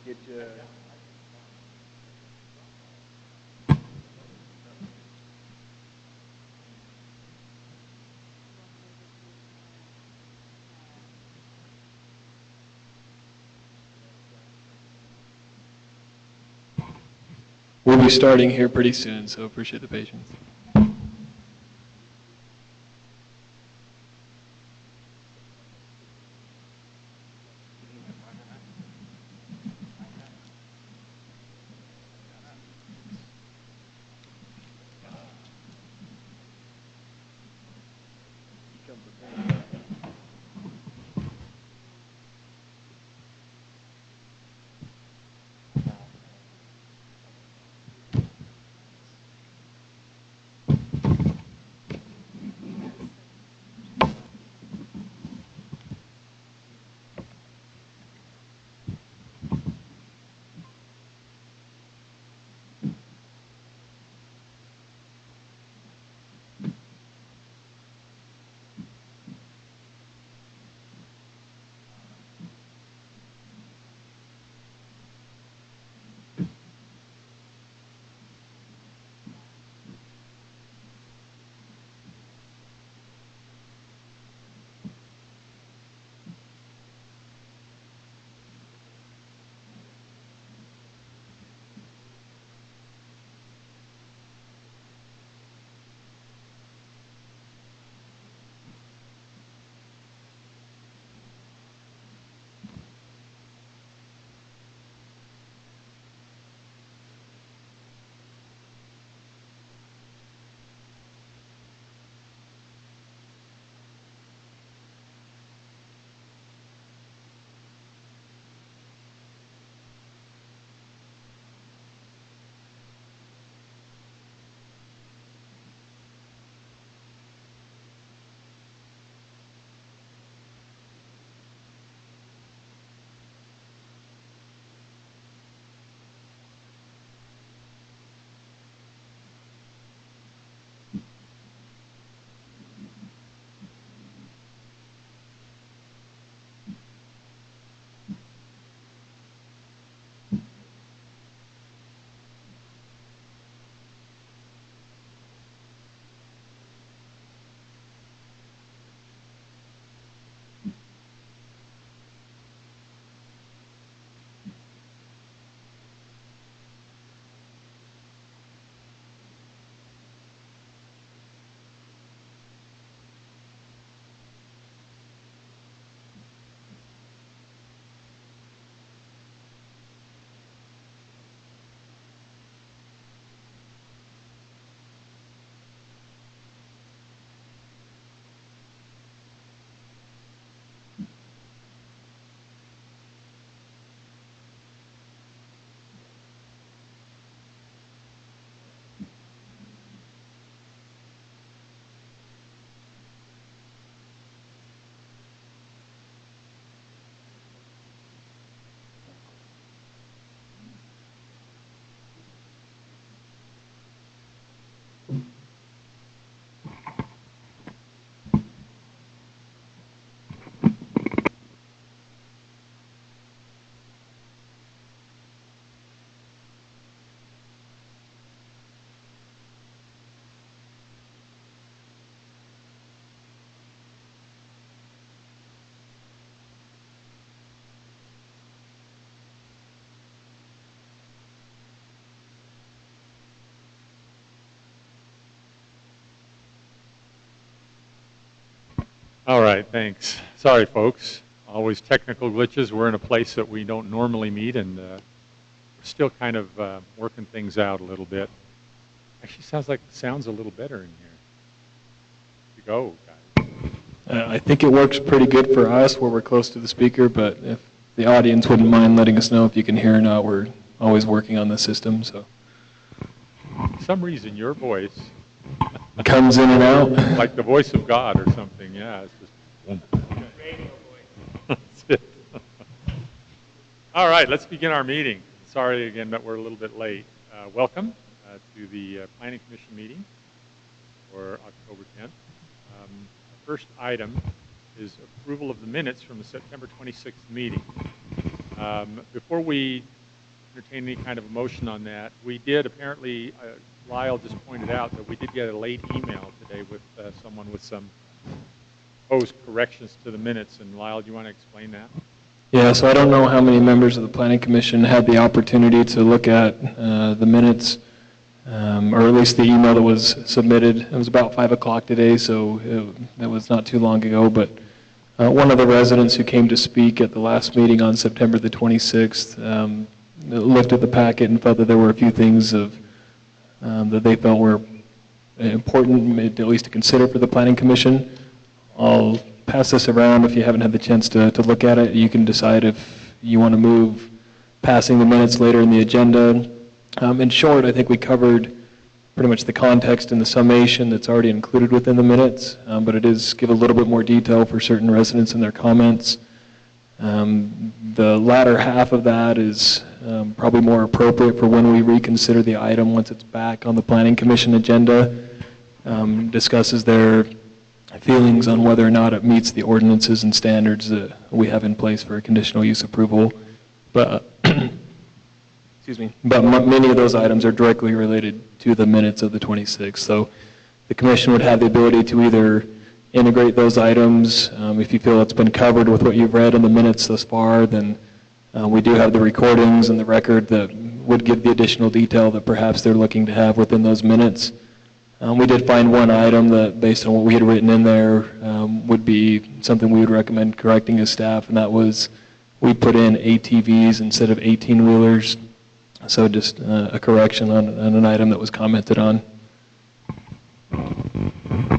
get you. We'll be starting here pretty soon, so appreciate the patience. All right, thanks. Sorry, folks. Always technical glitches. We're in a place that we don't normally meet, and we're still kind of working things out a little bit. Actually, sounds a little better in here. You go, guys. I think it works pretty good for us where we're close to the speaker, but if the audience wouldn't mind letting us know if you can hear or not, we're always working on the system. So, for some reason, your voice comes in and out. Like the voice of God or something, yeah. It's just radio voice. That's it. All right, let's begin our meeting. Sorry again that we're a little bit late. Welcome to the Planning Commission meeting for October 10th. Our first item is approval of the minutes from the September 26th meeting. Before we entertain any kind of a motion on that, we did apparently, Lyle just pointed out that we did get a late email today with someone with some proposed corrections to the minutes. And Lyle, do you want to explain that? Yeah, so I don't know how many members of the Planning Commission had the opportunity to look at the minutes, or at least the email that was submitted. It was about 5 o'clock today, so that was not too long ago. But one of the residents who came to speak at the last meeting on September the 26th looked at the packet and felt that there were a few things that they felt were important, at least to consider for the Planning Commission. I'll pass this around. If you haven't had the chance to look at it, you can decide if you want to move passing the minutes later in the agenda. In short, I think we covered pretty much the context and the summation that's already included within the minutes, but it is give a little bit more detail for certain residents in their comments. The latter half of that is probably more appropriate for when we reconsider the item once it's back on the Planning Commission agenda. Discusses their feelings on whether or not it meets the ordinances and standards that we have in place for a conditional use approval. But excuse me. But many of those items are directly related to the minutes of the 26th. So the Commission would have the ability to either integrate those items. If you feel it's been covered with what you've read in the minutes thus far, then we do have the recordings and the record that would give the additional detail that perhaps they're looking to have within those minutes. We did find one item that, based on what we had written in there, would be something we would recommend correcting as staff, and that was we put in ATVs instead of 18-wheelers. So just a correction on an item that was commented on.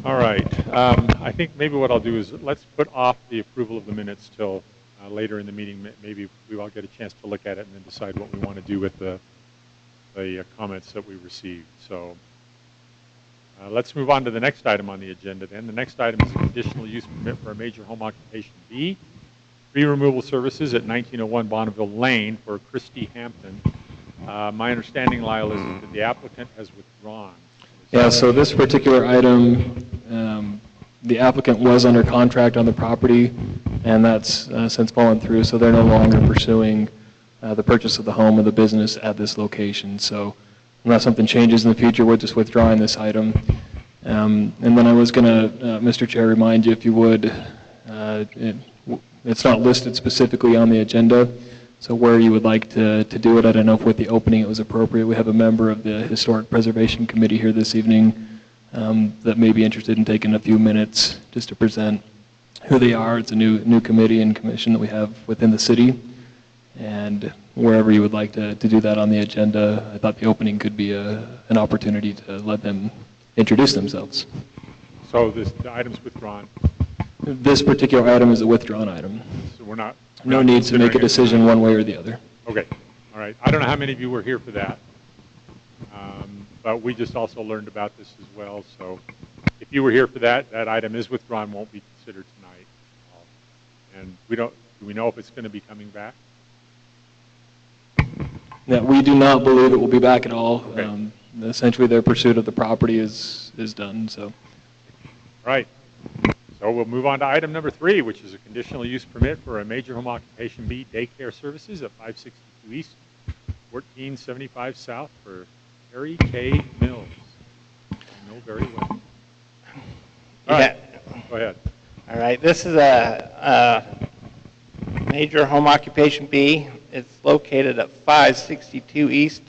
All right. I think maybe what I'll do is let's put off the approval of the minutes till later in the meeting. Maybe we all get a chance to look at it and then decide what we want to do with the comments that we received. So let's move on to the next item on the agenda then. The next item is a conditional use permit for a major home occupation B, tree removal services at 1901 Bonneville Lane for Christy Hampton. My understanding, Lyle, is that the applicant has withdrawn. Yeah, so this particular item, the applicant was under contract on the property, and that's since fallen through, so they're no longer pursuing the purchase of the home or the business at this location. So unless something changes in the future, we're just withdrawing this item. And then I was going to, Mr. Chair, remind you, if you would, it's not listed specifically on the agenda, so where you would like to do it, I don't know if with the opening it was appropriate. We have a member of the Historic Preservation Committee here this evening that may be interested in taking a few minutes just to present who they are. It's a new committee and commission that we have within the city. And wherever you would like to do that on the agenda, I thought the opening could be an opportunity to let them introduce themselves. So the item's withdrawn? This particular item is a withdrawn item. So we're not... No need to make a decision one way or the other. Okay. All right. I don't know how many of you were here for that. But we just also learned about this as well. So if you were here for that, that item is withdrawn, won't be considered tonight. And do we know if it's going to be coming back? Yeah, we do not believe it will be back at all. Okay. Essentially, their pursuit of the property is done. So. Right. So we'll move on to item number 3, which is a conditional use permit for a major home occupation B daycare services at 562 East, 1475 South for Harry K. Mills. I know very well. All right. Go ahead. All right. This is a major home occupation B. It's located at 562 East,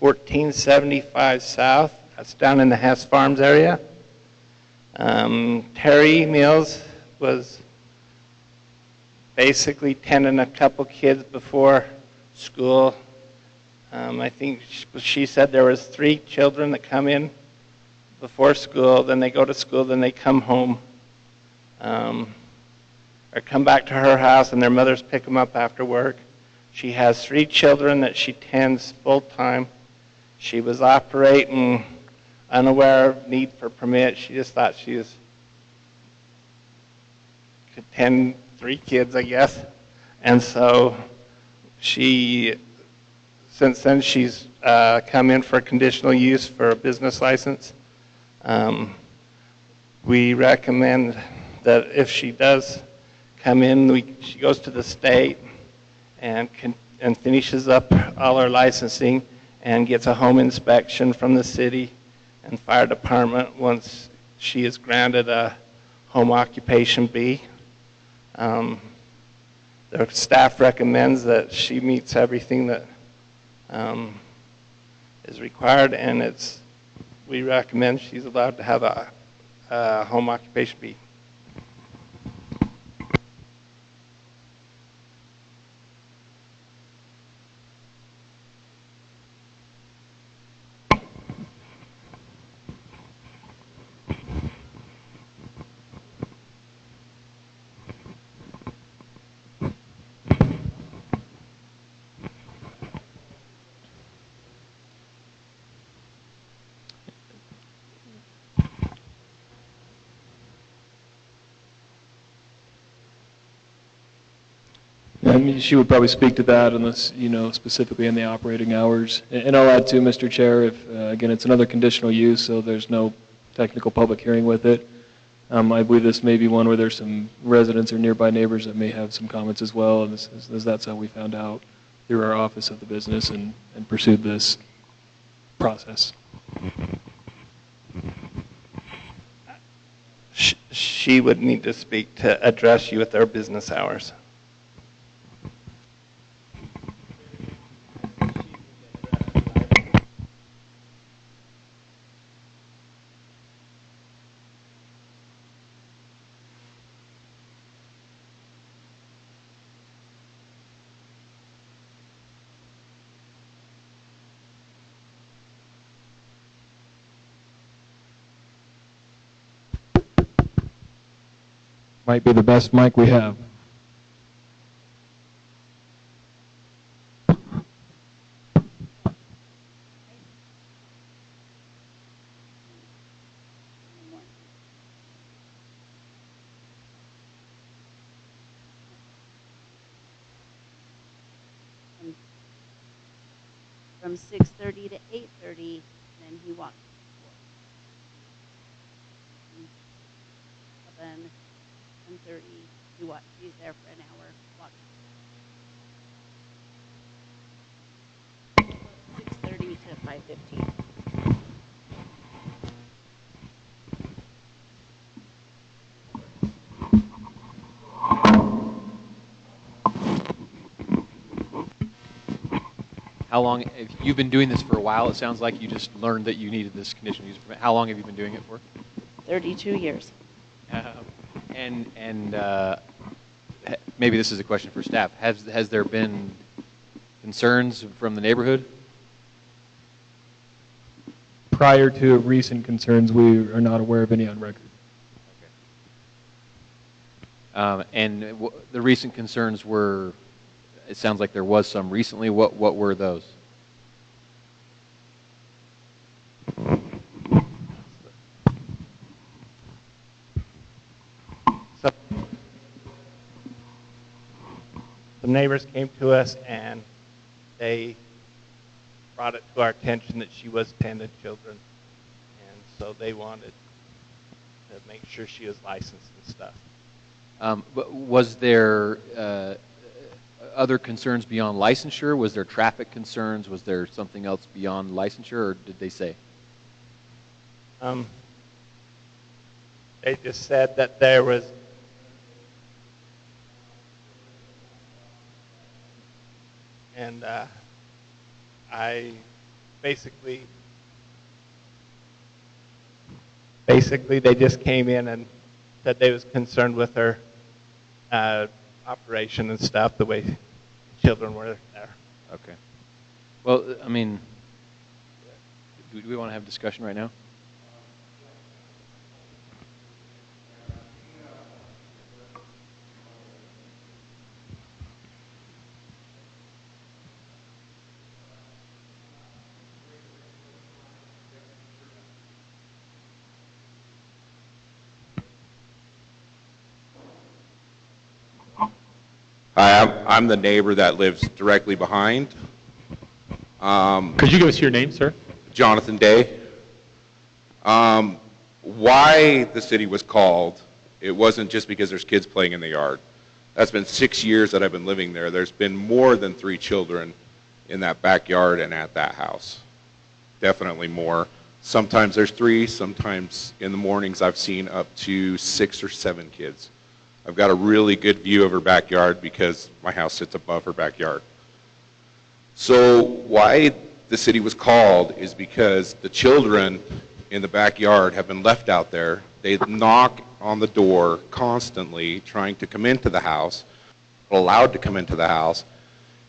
1475 South. That's down in the Hess Farms area. Terry Mills was basically tending a couple kids before school. I think she said there was 3 children that come in before school, then they go to school, then they come home, or come back to her house and their mothers pick them up after work. She has 3 children that she tends full-time. She was operating unaware of need for permit. She just thought she could tend 3 kids, I guess. And so since then she's come in for a conditional use for a business license. We recommend that if she does come in, she goes to the state and finishes up all her licensing and gets a home inspection from the city and fire department once she is granted a home occupation B. The staff recommends that she meets everything that is required, and we recommend she's allowed to have a home occupation B. I mean, she would probably speak to that unless, specifically in the operating hours. And I'll add too, Mr. Chair, if, again, it's another conditional use, so there's no technical public hearing with it. I believe this may be one where there's some residents or nearby neighbors that may have some comments as well, and that's how we found out through our office of the business and pursued this process. She would need to speak to address you with their business hours. Might be the best mic we have. From 6:30 to 8:30, then he walks. 7:30, he's there for an hour. Walks. 6:30 to 5:15. How long, if you've been doing this for a while, it sounds like you just learned that you needed this conditional use permit. How long have you been doing it for? 32 years. Maybe this is a question for staff. Has there been concerns from the neighborhood? Prior to recent concerns, we are not aware of any on record. Okay. The recent concerns were, it sounds like there was some recently. What were those? So, some neighbors came to us and they brought it to our attention that she was tending children, and so they wanted to make sure she was licensed and stuff. But was there other concerns beyond licensure? Was there traffic concerns? Was there something else beyond licensure, or did they say? They just said that there was and I basically they just came in and said they was concerned with her operation and stuff, the way children were there. Okay. Well, I mean, do we want to have discussion right now? Hi, I'm the neighbor that lives directly behind. Could you give us your name, sir? Jonathan Day. Why the city was called, it wasn't just because there's kids playing in the yard. That's been 6 years that I've been living there. There's been more than 3 children in that backyard and at that house. Definitely more. Sometimes there's 3, sometimes in the mornings I've seen up to 6 or 7 kids. I've got a really good view of her backyard because my house sits above her backyard. So why the city was called is because the children in the backyard have been left out there. They knock on the door constantly trying to come into the house, allowed to come into the house,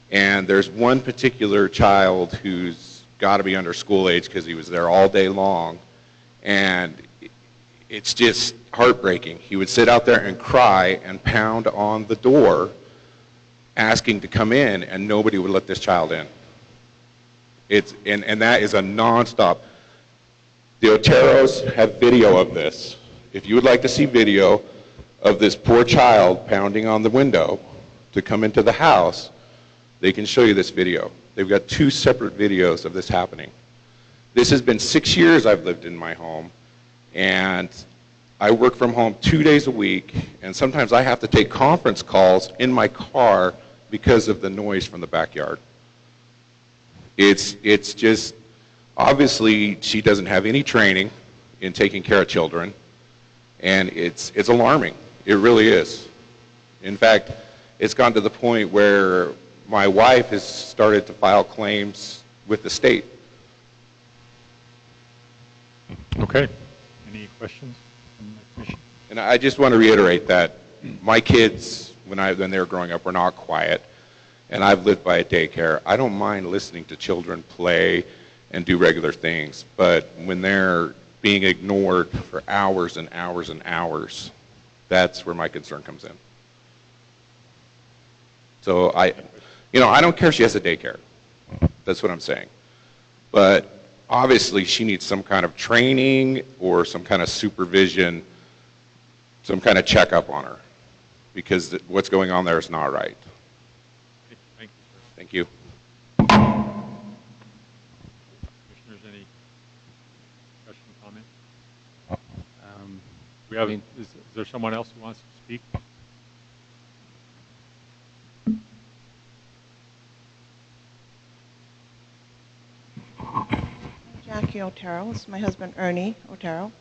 and there's one particular child who's got to be under school age because he was there all day long, and it's just heartbreaking. He would sit out there and cry and pound on the door asking to come in, and nobody would let this child in. And that is a nonstop. The Oteros have video of this. If you would like to see video of this poor child pounding on the window to come into the house, they can show you this video. They've got 2 separate videos of this happening. This has been 6 years I've lived in my home, and I work from home 2 days a week, and sometimes I have to take conference calls in my car because of the noise from the backyard. It's just, obviously she doesn't have any training in taking care of children, and it's alarming. It really is. In fact, it's gone to the point where my wife has started to file claims with the state. Okay. Any questions from the commission? And I just want to reiterate that my kids, when they were growing up, were not quiet. And I've lived by a daycare. I don't mind listening to children play and do regular things, but when they're being ignored for hours and hours and hours, that's where my concern comes in. So I don't care if she has a daycare. That's what I'm saying. But obviously she needs some kind of training or some kind of supervision, some kind of checkup on her, because what's going on there is not right. Thank you, sir. Thank you. Commissioners, any question, comment? Is there someone else who wants to speak? Jackie Otero. This is my husband, Ernie Otero.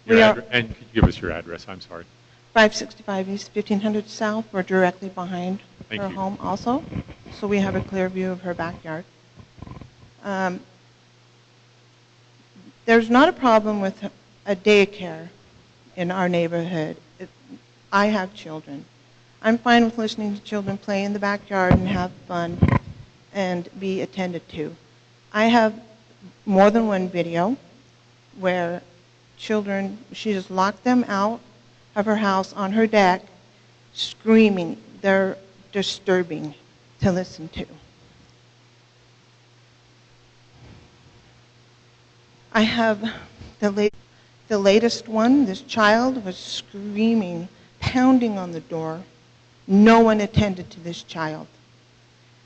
And could you give us your address? I'm sorry. 565 East, 1500 South. We're directly behind Thank her you. home also, so we have a clear view of her backyard. There's not a problem with a daycare in our neighborhood. I have children. I'm fine with listening to children play in the backyard and have fun and be attended to. I have more than one video where children, she just locked them out of her house on her deck, screaming. They're disturbing to listen to. I have the latest one. This child was screaming, pounding on the door. No one attended to this child.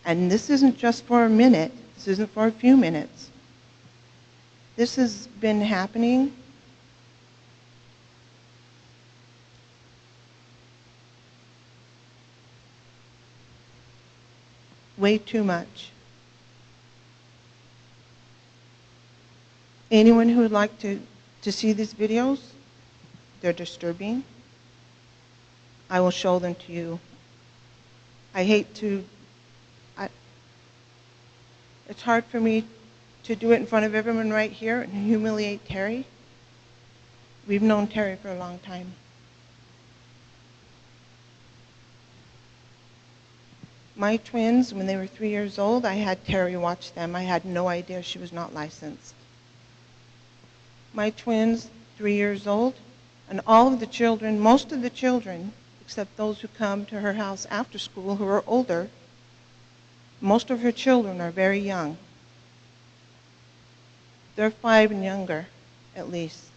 And this isn't just for a minute. This isn't for a few minutes. This has been happening way too much. Anyone who would like to see these videos, they're disturbing. I will show them to you. I hate to, it's hard for me to do it in front of everyone right here and humiliate Terry. We've known Terry for a long time. My twins, when they were 3 years old, I had Terry watch them. I had no idea she was not licensed. My twins, 3 years old, and all of the children, most of the children, except those who come to her house after school who are older, most of her children are very young. They're 5 and younger, at least.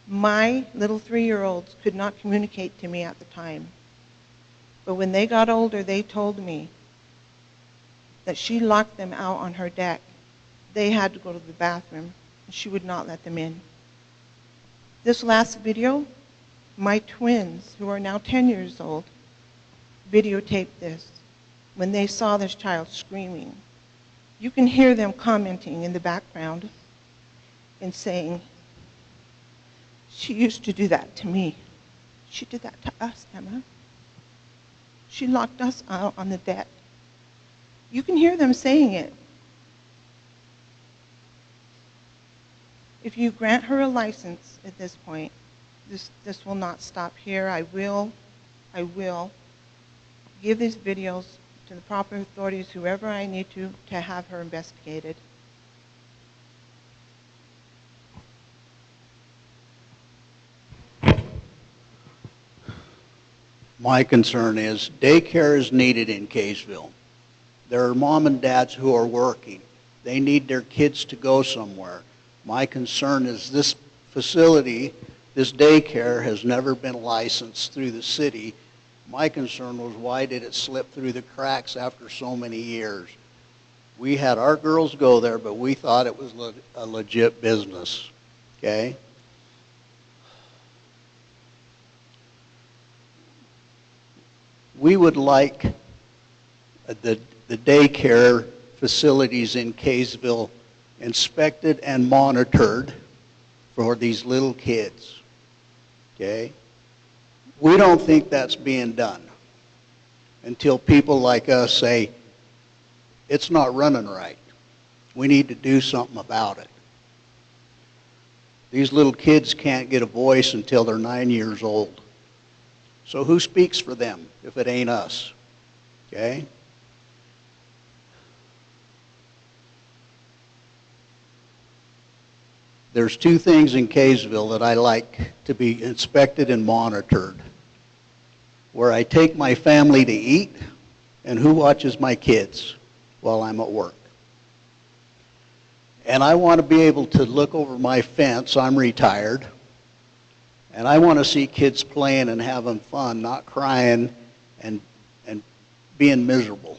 My little 3-year-olds could not communicate to me at the time. But when they got older, they told me that she locked them out on her deck. They had to go to the bathroom, and she would not let them in. This last video, my twins, who are now 10 years old, videotape this, when they saw this child screaming, you can hear them commenting in the background and saying, "She used to do that to me. She did that to us, Emma. She locked us out on the deck." You can hear them saying it. If you grant her a license at this point, this will not stop here. I will give these videos to the proper authorities, whoever I need to have her investigated. My concern is daycare is needed in Kaysville. There are mom and dads who are working. They need their kids to go somewhere. My concern is this facility, this daycare, has never been licensed through the city. My concern was, why did it slip through the cracks after so many years? We had our girls go there, but we thought it was a legit business, okay? We would like the daycare facilities in Kaysville inspected and monitored for these little kids, okay? We don't think that's being done until people like us say, it's not running right. We need to do something about it. These little kids can't get a voice until they're 9 years old. So who speaks for them if it ain't us? Okay? There's two things in Kaysville that I like to be inspected and monitored. Where I take my family to eat and who watches my kids while I'm at work. And I want to be able to look over my fence. I'm retired. And I want to see kids playing and having fun, not crying and being miserable.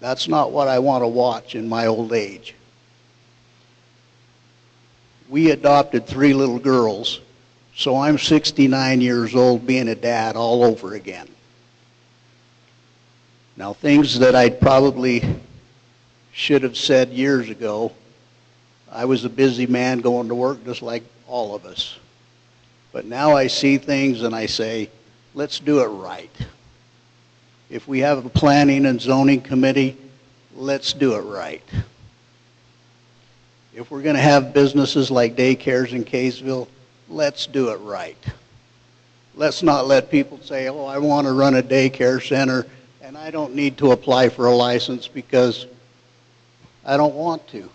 That's not what I want to watch in my old age. We adopted 3 little girls, so I'm 69 years old being a dad all over again. Now, things that I probably should have said years ago, I was a busy man going to work just like all of us. But now I see things and I say, let's do it right. If we have a planning and zoning committee, let's do it right. If we're going to have businesses like daycares in Kaysville, let's do it right. Let's not let people say, oh, I want to run a daycare center and I don't need to apply for a license because I don't want to.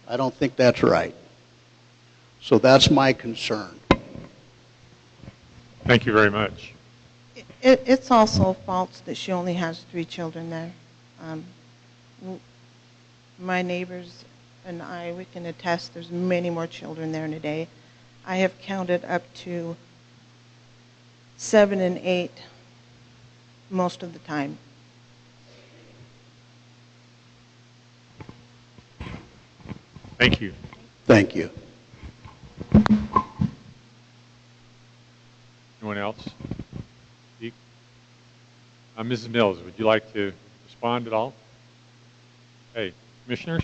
I don't think that's right. So that's my concern. Thank you very much. It's also false that she only has 3 children there. My neighbors and I, we can attest there's many more children there in a day. I have counted up to 7 and 8 most of the time. Thank you. Thank you. Anyone else? Mrs. Mills, would you like to respond at all? Hey, commissioners?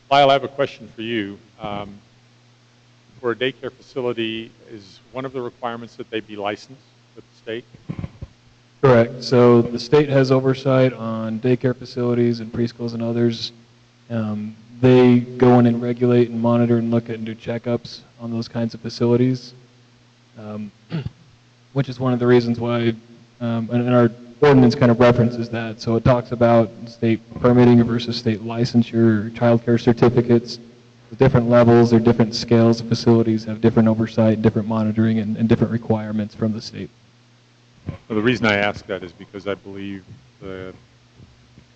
Lyle, I have a question for you. For a daycare facility, is one of the requirements that they be licensed with the state? Correct. So the state has oversight on daycare facilities and preschools and others. They go in and regulate and monitor and look at and do checkups on those kinds of facilities, which is one of the reasons why, and our ordinance kind of references that. So it talks about state permitting versus state licensure, child care certificates. The different levels or different scales of facilities have different oversight, different monitoring, and different requirements from the state. Well, the reason I ask that is because I believe the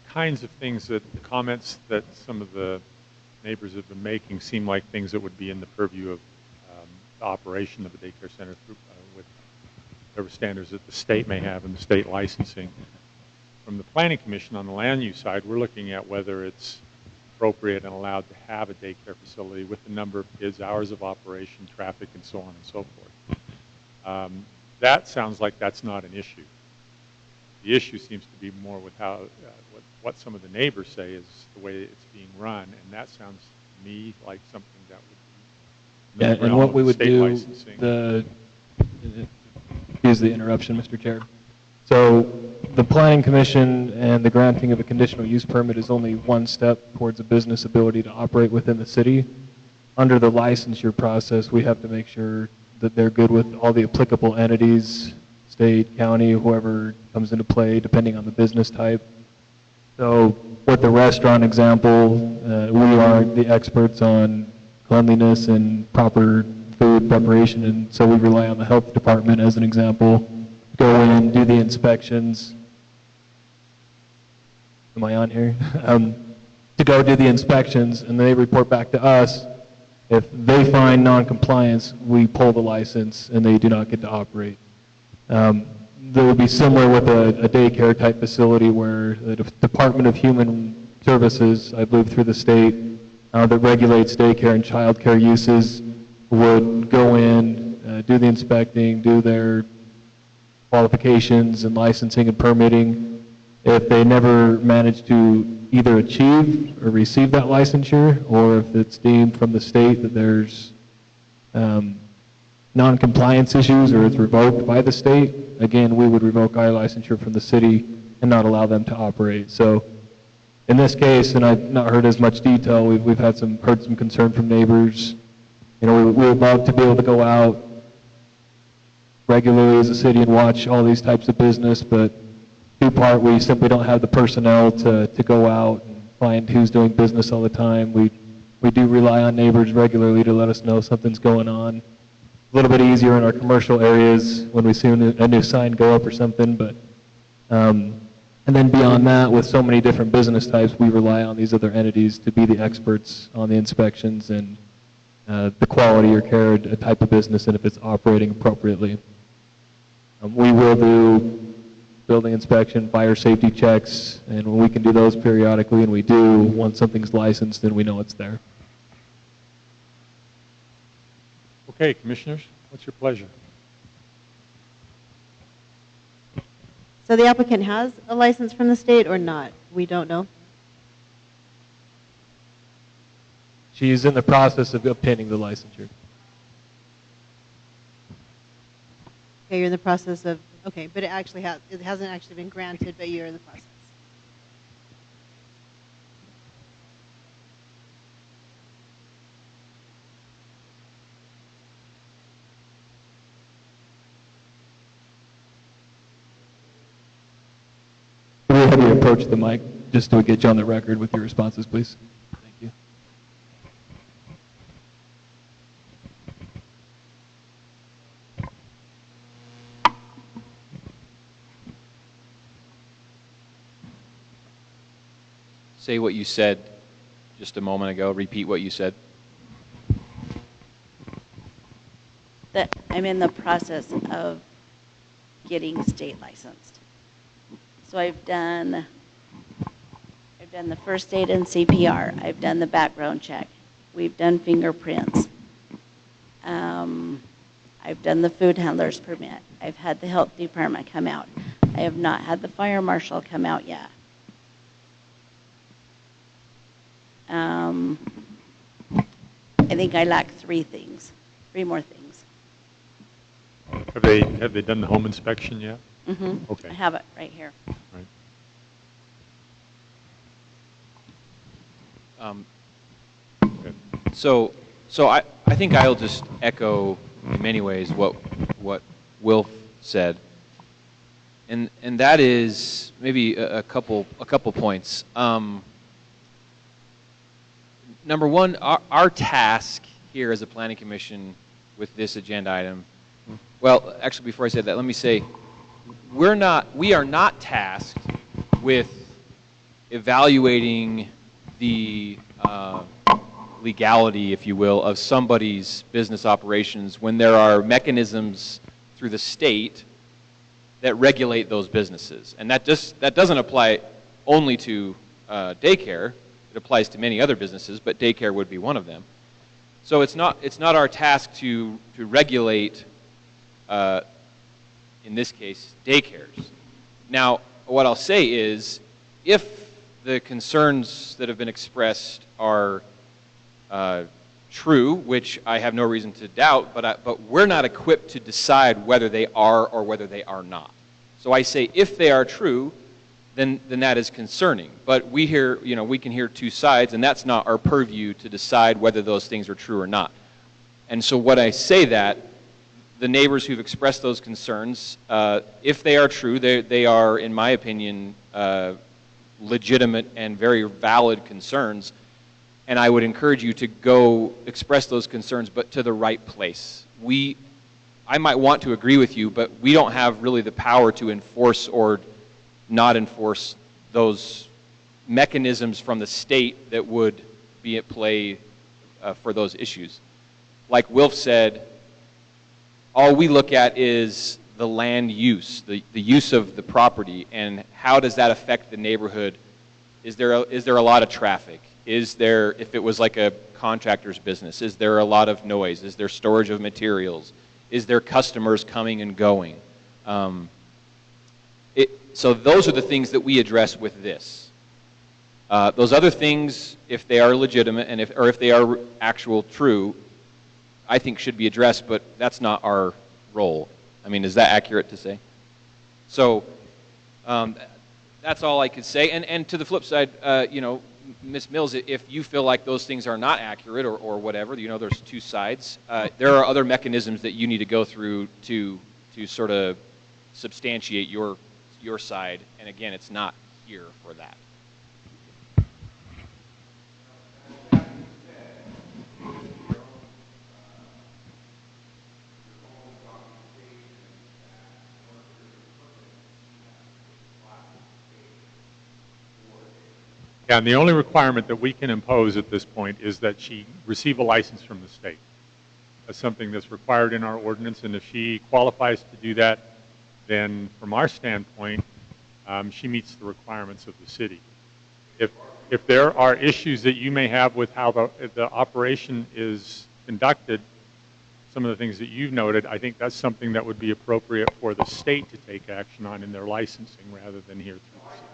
kinds of things that, the comments that some of the neighbors have been making seem like things that would be in the purview of the operation of a daycare center with whatever standards that the state may have in the state licensing. From the Planning Commission on the land use side, we're looking at whether it's appropriate and allowed to have a daycare facility with the number of kids, hours of operation, traffic, and so on and so forth. That sounds like that's not an issue. The issue seems to be more with how, what some of the neighbors say is the way it's being run, and that sounds to me like something that would be in the And realm what of we would state do, licensing. excuse the interruption, Mr. Chair. So the Planning Commission and the granting of a conditional use permit is only one step towards a business ability to operate within the city. Under the licensure process, we have to make sure that they're good with all the applicable entities, state, county, whoever comes into play, depending on the business type. So with the restaurant example, we are the experts on cleanliness and proper food preparation, and so we rely on the health department as an example. Go in, do the inspections. Am I on here? To go do the inspections, and they report back to us. If they find non-compliance, we pull the license, and they do not get to operate. That would be similar with a daycare type facility where the Department of Human Services, I believe through the state, that regulates daycare and child care uses, would go in, do the inspecting, do their qualifications and licensing and permitting. If they never manage to either achieve or receive that licensure, or if it's deemed from the state that there's non-compliance issues or it's revoked by the state, again, we would revoke our licensure from the city and not allow them to operate. So in this case, and I've not heard as much detail, we've heard some concern from neighbors. You know, we would love to be able to go out regularly as a city and watch all these types of business, but due part, we simply don't have the personnel to go out and find who's doing business all the time. We do rely on neighbors regularly to let us know something's going on. A little bit easier in our commercial areas when we see a new sign go up or something, but and then beyond that, with so many different business types, we rely on these other entities to be the experts on the inspections and the quality or care a type of business and if it's operating appropriately. We will do building inspection, fire safety checks, and when we can do those periodically, and we do, once something's licensed, then we know it's there. Okay, commissioners, what's your pleasure? So the applicant has a license from the state or not? We don't know. She's in the process of obtaining the licensure. Okay, you're in the process of, okay, but it hasn't actually been granted, but you're in the process. Can we have you approach the mic just to get you on the record with your responses, please? Thank you. Say what you said just a moment ago. Repeat what you said. That I'm in the process of getting state licensed. So I've done the first aid and CPR. I've done the background check. We've done fingerprints. I've done the food handler's permit. I've had the health department come out. I have not had the fire marshal come out yet. I think I lack three more things. Have they done the home inspection yet? Mm-hmm. Okay. I have it right here. Right. Good. So I think I'll just echo in many ways what Wilf said, and that is maybe a couple points. Number one, our task here as a planning commission with this agenda item. Well, actually, before I say that, let me say we are not tasked with evaluating the legality, if you will, of somebody's business operations when there are mechanisms through the state that regulate those businesses. And that doesn't apply only to daycare. It applies to many other businesses, but daycare would be one of them. So it's not our task to regulate, in this case, daycares. Now, what I'll say is, if the concerns that have been expressed are true, which I have no reason to doubt, but we're not equipped to decide whether they are or whether they are not. So I say, if they are true, then that is concerning. But we can hear two sides, and that's not our purview to decide whether those things are true or not. And so when I say that, the neighbors who've expressed those concerns, if they are true, they are, in my opinion, legitimate and very valid concerns. And I would encourage you to go express those concerns, but to the right place. I might want to agree with you, but we don't have really the power to enforce or not enforce those mechanisms from the state that would be at play for those issues. Like Wilf said, all we look at is the land use, the use of the property, and how does that affect the neighborhood? Is there a lot of traffic? Is there, if it was like a contractor's business, is there a lot of noise? Is there storage of materials? Is there customers coming and going? So those are the things that we address with this. Those other things, if they are legitimate and if they are actual true, I think should be addressed, but that's not our role. I mean, is that accurate to say? So that's all I could say. And to the flip side, Ms. Mills, if you feel like those things are not accurate or whatever, there's two sides. There are other mechanisms that you need to go through to sort of substantiate your side. And again, it's not here for that. Yeah, and the only requirement that we can impose at this point is that she receive a license from the state. That's something that's required in our ordinance, and if she qualifies to do that, then from our standpoint, she meets the requirements of the city. If there are issues that you may have with how the operation is conducted, some of the things that you've noted, I think that's something that would be appropriate for the state to take action on in their licensing rather than here through the city.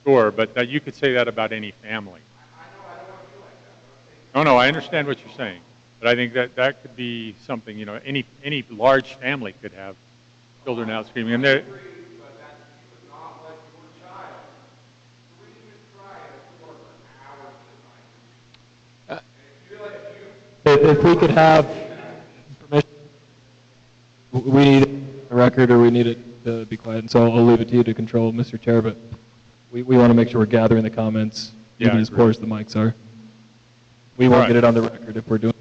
Sure, but you could say that about any family. No, I understand what you're saying, but I think that could be something. Any large family could have children out screaming, and they're. If we could have permission, we need a record, or we need it to be quiet. And so I'll leave it to you to control, Mr. Chair. But we want to make sure we're gathering the comments, even as poor as the mics are. We won't get it on the record if we're doing.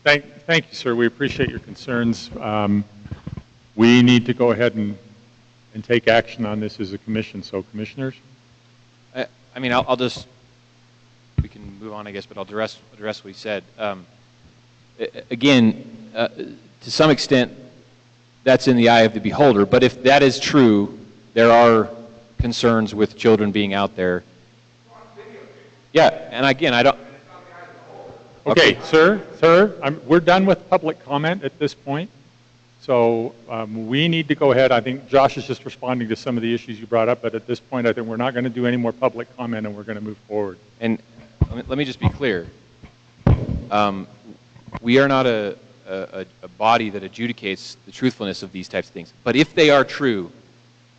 Thank you, sir. We appreciate your concerns. We need to go ahead and take action on this as a commission. So, commissioners. I mean, I'll just. We can move on, I guess, but I'll address what he said. Again, to some extent, that's in the eye of the beholder. But if that is true, there are concerns with children being out there. Yeah, and again, I don't. Okay, sir, we're done with public comment at this point. So we need to go ahead. I think Josh is just responding to some of the issues you brought up, but at this point, I think we're not going to do any more public comment, and we're going to move forward. And let me just be clear. We are not a body that adjudicates the truthfulness of these types of things. But if they are true,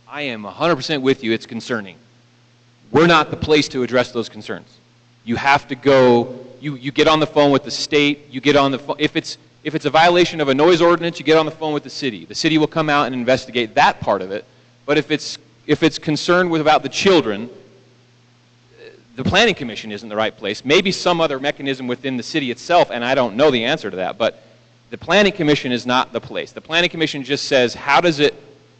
I am 100% with you. It's concerning. We're not the place to address those concerns. You have to go. You get on the phone with the state. You get on the phone. If it's a violation of a noise ordinance, you get on the phone with the city. The city will come out and investigate that part of it. But if it's concerned about the children, the planning commission isn't the right place. Maybe some other mechanism within the city itself, and I don't know the answer to that. But the planning commission is not the place. The planning commission just says, how does it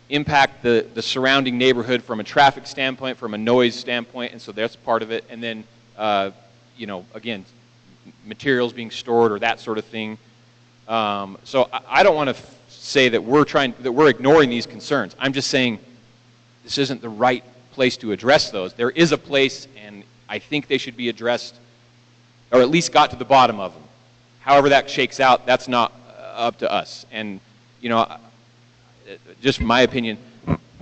impact the surrounding neighborhood from a traffic standpoint, from a noise standpoint, and so that's part of it. And then, again, materials being stored or that sort of thing. So I don't want to say that we're ignoring these concerns. I'm just saying this isn't the right place to address those. There is a place, and I think they should be addressed, or at least got to the bottom of them. However that shakes out, that's not up to us. And, you know, just from my opinion,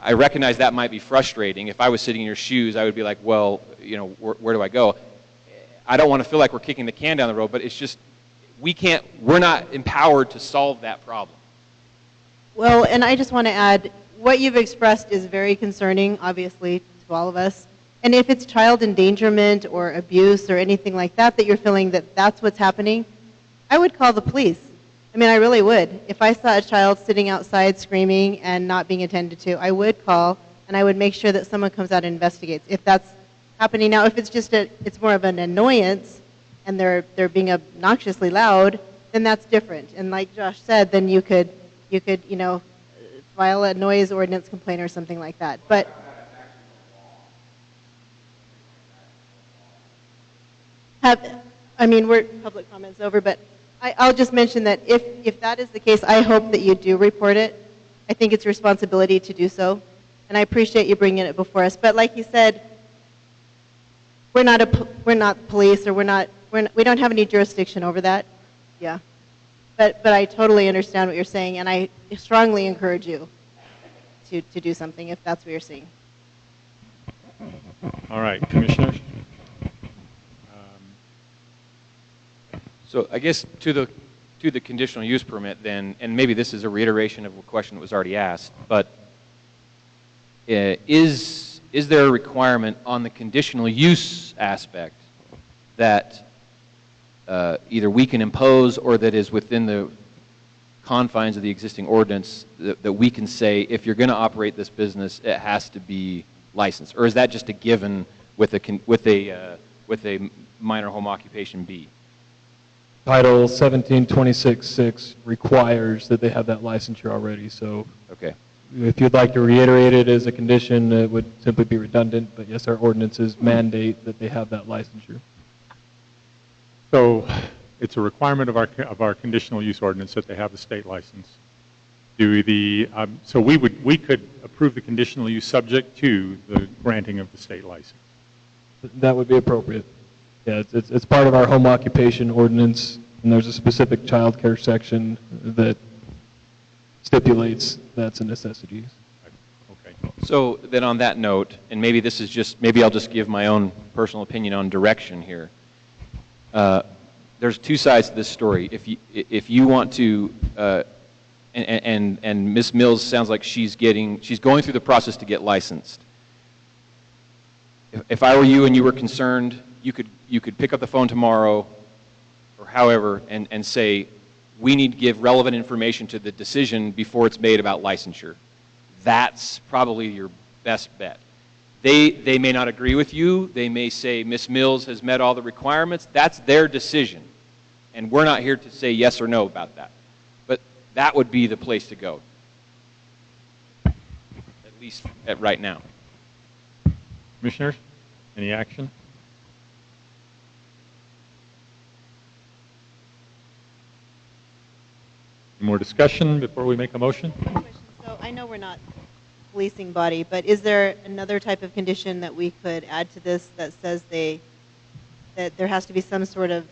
I recognize that might be frustrating. If I was sitting in your shoes, I would be like, well, you know, where do I go? I don't want to feel like we're kicking the can down the road, but it's just, we're not empowered to solve that problem. Well, and I just want to add, what you've expressed is very concerning, obviously, to all of us. And if it's child endangerment or abuse or anything like that, that you're feeling that that's what's happening, I would call the police. I mean, I really would. If I saw a child sitting outside screaming and not being attended to, I would call, and I would make sure that someone comes out and investigates. If that's happening now, if it's just it's more of an annoyance, and they're being obnoxiously loud, then that's different. And like Josh said, then you could you know, file a noise ordinance complaint or something like that. But I mean, public comments over, but I'll just mention that if that is the case, I hope that you do report it. I think it's your responsibility to do so, and I appreciate you bringing it before us. But like you said, we're not police, or we don't have any jurisdiction over that. Yeah, but I totally understand what you're saying, and I strongly encourage you to do something if that's what you're seeing. All right, commissioners. So I guess to the conditional use permit then, and maybe this is a reiteration of a question that was already asked, but is there a requirement on the conditional use aspect that either we can impose or that is within the confines of the existing ordinance that we can say, if you're going to operate this business, it has to be licensed? Or is that just a given with a minor home occupation B? Title 1726-6 requires that they have that licensure already, so Okay. if you'd like to reiterate it as a condition, it would simply be redundant, but yes, our ordinances mandate that they have that licensure. So it's a requirement of our conditional use ordinance that they have the state license. So we could approve the conditional use subject to the granting of the state license. That would be appropriate. Yeah, it's part of our home occupation ordinance, and there's a specific child care section that stipulates that's a necessity. Okay. So then on that note, and maybe this is just, maybe I'll just give my own personal opinion on direction here. There's two sides to this story. If you want to, and Ms. Mills sounds like she's going through the process to get licensed. If I were you and you were concerned, you could pick up the phone tomorrow or however and say, we need to give relevant information to the decision before it's made about licensure. That's probably your best bet. They may not agree with you. They may say Ms. Mills has met all the requirements. That's their decision. And we're not here to say yes or no about that. But that would be the place to go, at least right now. Commissioners, any action? Any more discussion before we make a motion? So I know we're not a policing body, but is there another type of condition that we could add to this that says that there has to be some sort of,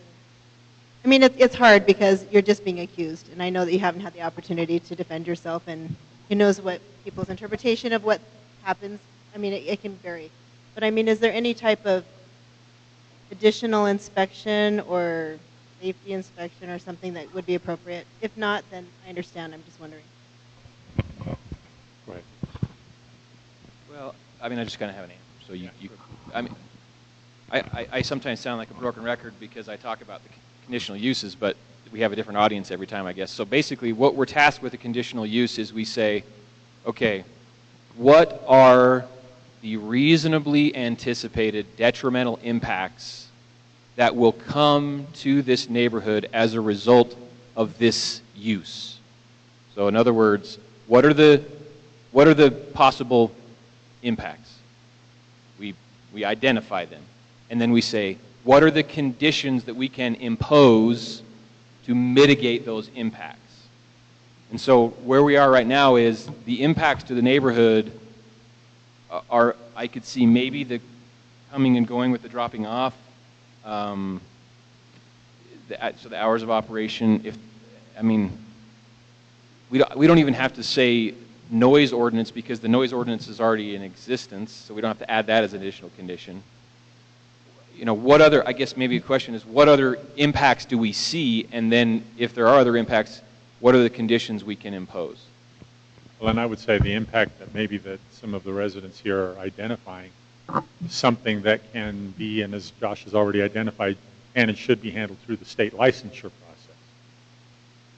I mean, it's hard because you're just being accused, and I know that you haven't had the opportunity to defend yourself, and who knows what people's interpretation of what happens. I mean, it can vary. But I mean, is there any type of additional inspection or safety inspection or something that would be appropriate? If not, then I understand. I'm just wondering. Go ahead. Well, I mean, I just kind of have an answer. So I mean, I sometimes sound like a broken record because I talk about the conditional uses, but we have a different audience every time, I guess. So basically, what we're tasked with a conditional use is we say, okay, what are the reasonably anticipated detrimental impacts that will come to this neighborhood as a result of this use? So in other words, what are the possible impacts? We identify them. And then we say, what are the conditions that we can impose to mitigate those impacts? And so where we are right now is the impacts to the neighborhood are, I could see maybe the coming and going with the dropping off, so the hours of operation, we don't even have to say noise ordinance because the noise ordinance is already in existence, so we don't have to add that as an additional condition. What other, I guess maybe the question is, what other impacts do we see? And then if there are other impacts, what are the conditions we can impose? Well, and I would say the impact that maybe that some of the residents here are identifying is something that can be, and as Josh has already identified, and it should be handled through the state licensure process.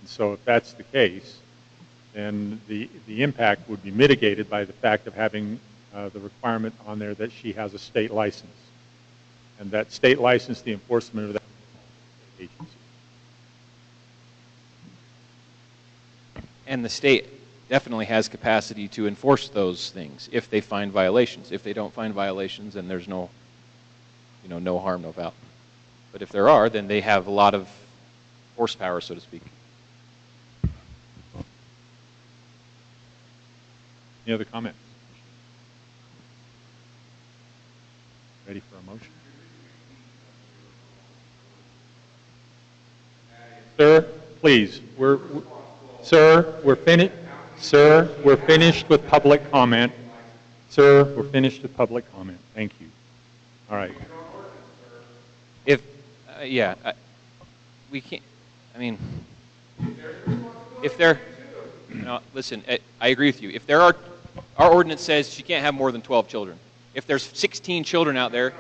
And so if that's the case, then the impact would be mitigated by the fact of having the requirement on there that she has a state license. And that state license, the enforcement of that agency. And the state definitely has capacity to enforce those things if they find violations. If they don't find violations, then there's no harm, no foul. But if there are, then they have a lot of horsepower, so to speak. Any other comments? Ready for a motion? Sir, please. Sir, we're finished. Sir, we're finished with public comment. Sir, we're finished with public comment. Thank you. All right. We can't. If there. Listen. I agree with you. If there are, our ordinance says she can't have more than 12 children. If there's 16 children out there.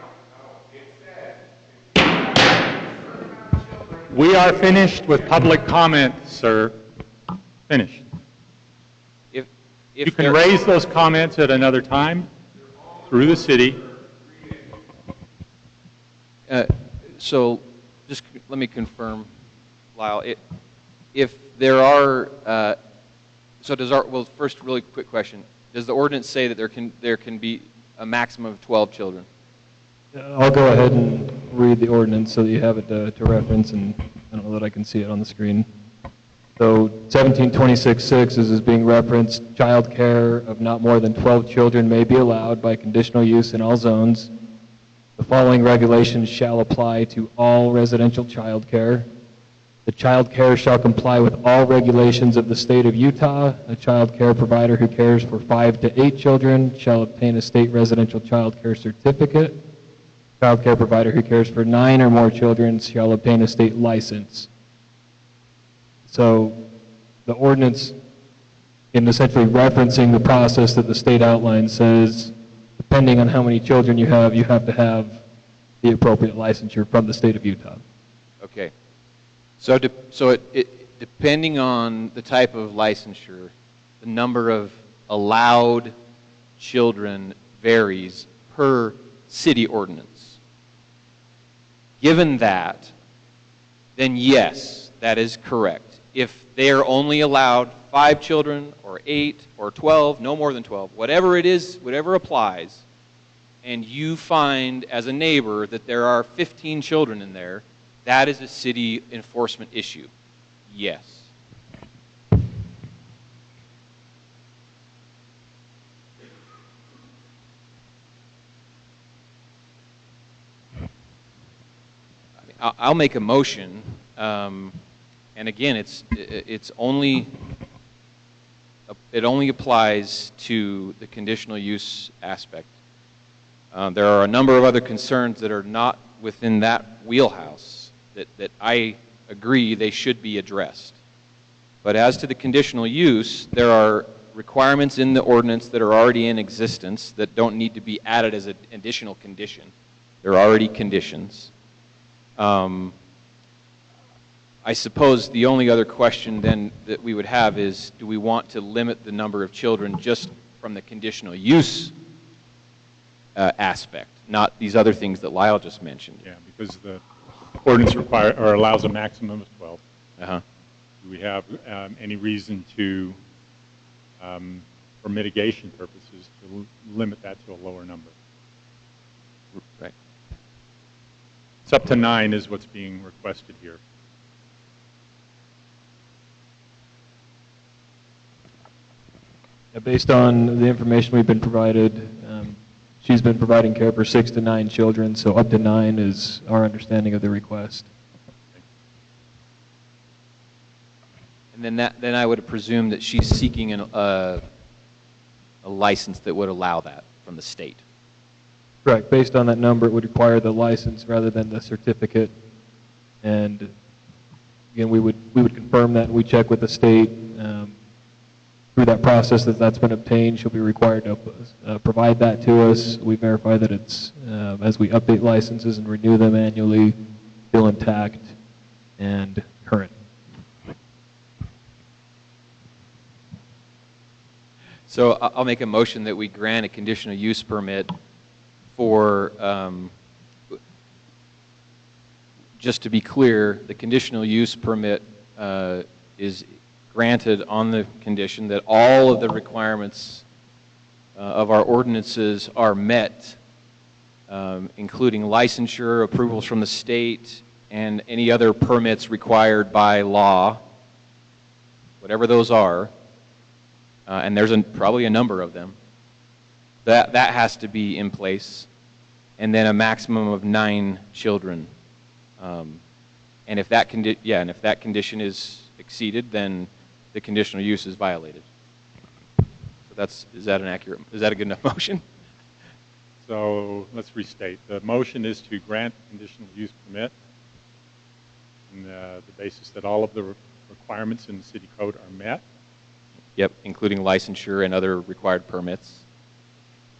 We are finished with public comment, sir. Finished. If you can raise those comments at another time through the city. So just let me confirm, Lyle. If there are, first, really quick question. Does the ordinance say that there can be a maximum of 12 children? I'll go ahead and read the ordinance so that you have it to reference, and I don't know that I can see it on the screen. So 1726.6 is being referenced. Child care of not more than 12 children may be allowed by conditional use in all zones. The following regulations shall apply to all residential child care. The child care shall comply with all regulations of the state of Utah. A child care provider who cares for 5 to 8 children shall obtain a state residential child care certificate. Child care provider who cares for 9 or more children shall obtain a state license. So the ordinance, in essentially referencing the process that the state outlines, says depending on how many children you have to have the appropriate licensure from the state of Utah. Okay. So depending on the type of licensure, the number of allowed children varies per city ordinance. Given that, then yes, that is correct. If they are only allowed 5 children or 8 or 12, no more than 12, whatever it is, whatever applies, and you find as a neighbor that there are 15 children in there, that is a city enforcement issue. Yes. I'll make a motion, and again, it only applies to the conditional use aspect. There are a number of other concerns that are not within that wheelhouse that I agree they should be addressed. But as to the conditional use, there are requirements in the ordinance that are already in existence that don't need to be added as an additional condition. They're already conditions. I suppose the only other question then that we would have is, do we want to limit the number of children just from the conditional use aspect, not these other things that Lyle just mentioned? Yeah, because the ordinance allows a maximum of 12. Uh-huh. Do we have any reason to, for mitigation purposes, to limit that to a lower number? Right. It's up to 9 is what's being requested here. Based on the information we've been provided, she's been providing care for 6 to 9 children, so up to 9 is our understanding of the request. And then I would presume that she's seeking a license that would allow that from the state. Correct. Based on that number, it would require the license rather than the certificate. And again, we would confirm that. We check with the state. Through that process that's been obtained, she'll be required to provide that to us. We verify that it's, as we update licenses and renew them annually, still intact and current. So I'll make a motion that we grant a conditional use permit for, just to be clear, the conditional use permit is granted on the condition that all of the requirements of our ordinances are met, including licensure, approvals from the state, and any other permits required by law, whatever those are, and there's probably a number of them. That has to be in place, and then a maximum of 9 children. And if that condition is exceeded, then the conditional use is violated. So is that a good enough motion? So let's restate. The motion is to grant conditional use permit on the basis that all of the requirements in the city code are met. Yep, including licensure and other required permits.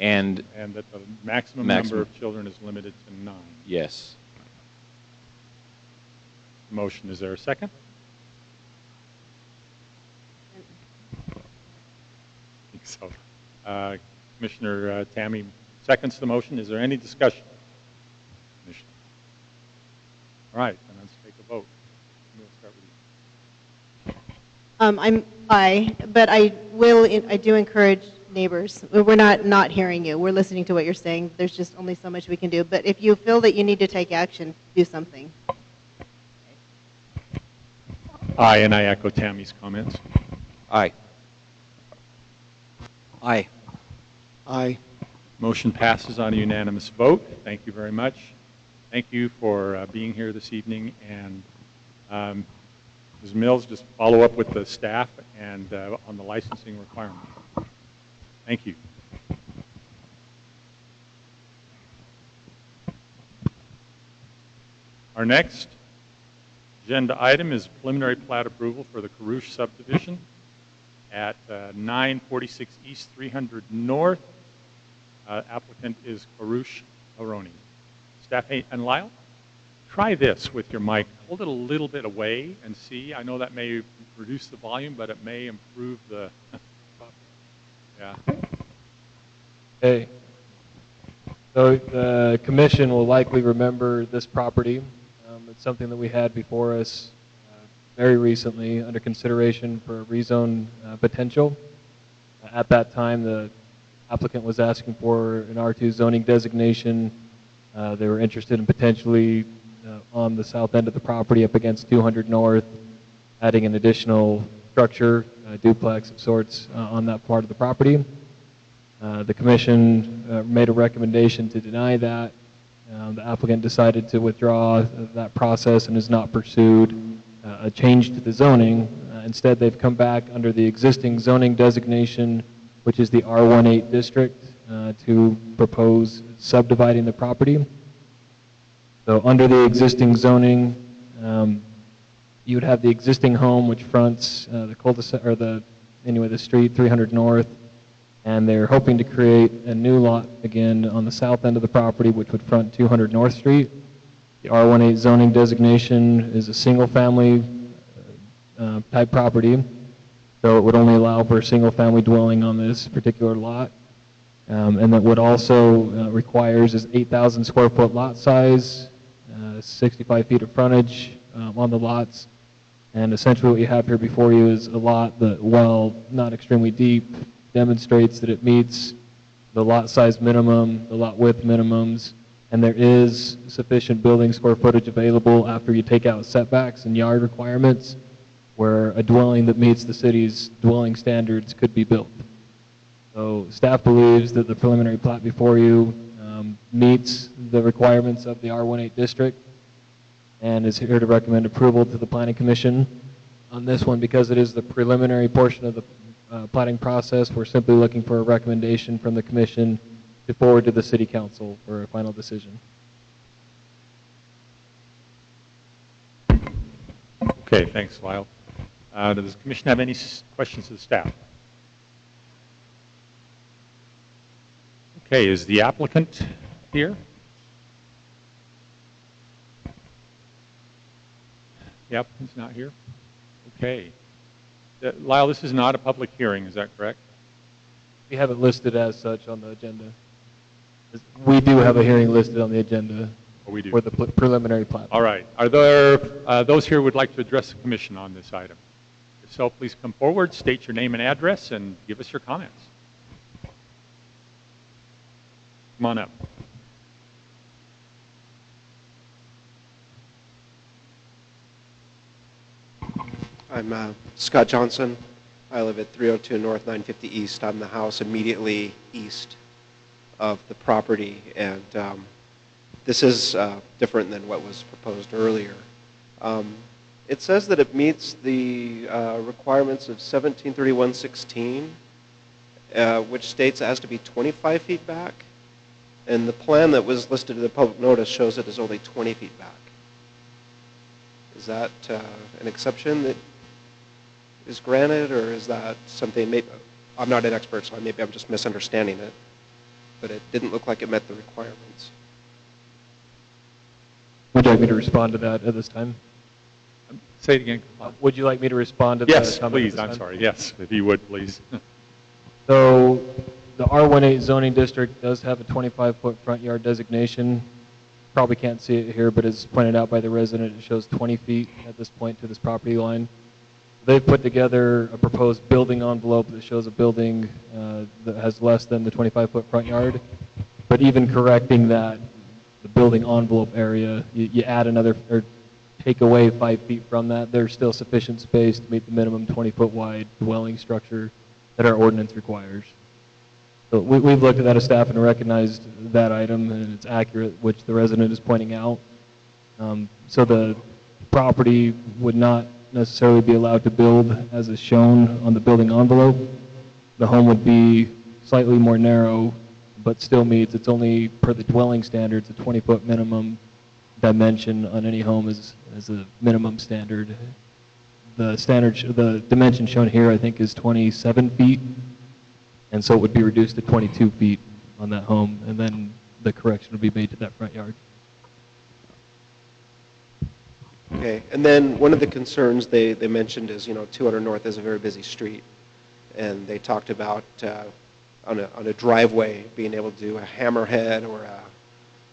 And that the maximum number of children is limited to 9. Yes. Motion, is there a second? I think so. Commissioner Tammy seconds the motion. Is there any discussion? Commissioner. All right, then let's take a vote. We'll start with you. I'm aye, but I do encourage neighbors. We're not hearing you. We're listening to what you're saying. There's just only so much we can do. But if you feel that you need to take action, do something. Aye, and I echo Tammy's comments. Aye. Aye. Aye. Motion passes on a unanimous vote. Thank you very much. Thank you for being here this evening. And Ms. Mills, just follow up with the staff and on the licensing requirements. Thank you. Our next agenda item is preliminary plat approval for the Carouche subdivision at 946 East 300 North. Applicant is Carouche Aroni. Staff, and Lyle, try this with your mic. Hold it a little bit away and see. I know that may reduce the volume, but it may improve the... Yeah. Okay. So the commission will likely remember this property. It's something that we had before us very recently under consideration for rezone potential. At that time, the applicant was asking for an R2 zoning designation. They were interested in potentially on the south end of the property up against 200 North, adding an additional structure, duplex of sorts, on that part of the property. The commission made a recommendation to deny that. The applicant decided to withdraw that process and has not pursued a change to the zoning. Instead, they've come back under the existing zoning designation, which is the R18 district, to propose subdividing the property. So under the existing zoning, you would have the existing home which fronts the cul-de-sac, or the street 300 North, and they're hoping to create a new lot again on the south end of the property, which would front 200 North Street. The R18 zoning designation is a single-family type property, so it would only allow for a single-family dwelling on this particular lot. And that what also requires is 8,000 square foot lot size, 65 feet of frontage on the lots. And essentially what you have here before you is a lot that, while not extremely deep, demonstrates that it meets the lot size minimum, the lot width minimums, and there is sufficient building square footage available after you take out setbacks and yard requirements, where a dwelling that meets the city's dwelling standards could be built. So staff believes that the preliminary plat before you meets the requirements of the R18 district and is here to recommend approval to the Planning Commission. On this one, because it is the preliminary portion of the platting process, we're simply looking for a recommendation from the Commission to forward to the City Council for a final decision. Okay, thanks, Lyle. Does the Commission have any questions of the staff? Okay, is the applicant here? The applicant's not here? Okay. Lyle, this is not a public hearing, is that correct? We have it listed as such on the agenda. We do have a hearing listed on the agenda for the preliminary plat. All right. Are there those here who would like to address the Commission on this item? If so, please come forward, state your name and address, and give us your comments. Come on up. I'm Scott Johnson. I live at 302 North 950 East. I'm the house immediately east of the property, and this is different than what was proposed earlier. It says that it meets the requirements of 1731-16, which states it has to be 25 feet back, and the plan that was listed in the public notice shows it is only 20 feet back. Is that an exception that is granted, or is that something, maybe, I'm not an expert, so maybe I'm just misunderstanding it, but it didn't look like it met the requirements. Would you like me to respond to that at this time? Say it again. Would you like me to respond to that? Yes, please. I'm sorry. Yes, if you would, please. So the R18 zoning district does have a 25-foot front yard designation. Probably can't see it here, but as pointed out by the resident, it shows 20 feet at this point to this property line. They've put together a proposed building envelope that shows a building that has less than the 25-foot front yard. But even correcting that, the building envelope area, you add another, or take away 5 feet from that, there's still sufficient space to meet the minimum 20-foot wide dwelling structure that our ordinance requires. So we've looked at that as staff and recognized that item, and it's accurate, which the resident is pointing out. So the property would not necessarily be allowed to build as is shown on the building envelope. The home would be slightly more narrow, but still meets, it's only per the dwelling standards, a 20-foot minimum dimension on any home is a minimum standard. The dimension shown here, I think, is 27 feet. And so it would be reduced to 22 feet on that home, and then the correction would be made to that front yard. Okay, and then one of the concerns they mentioned is, 200 North is a very busy street, and they talked about on a driveway being able to do a hammerhead or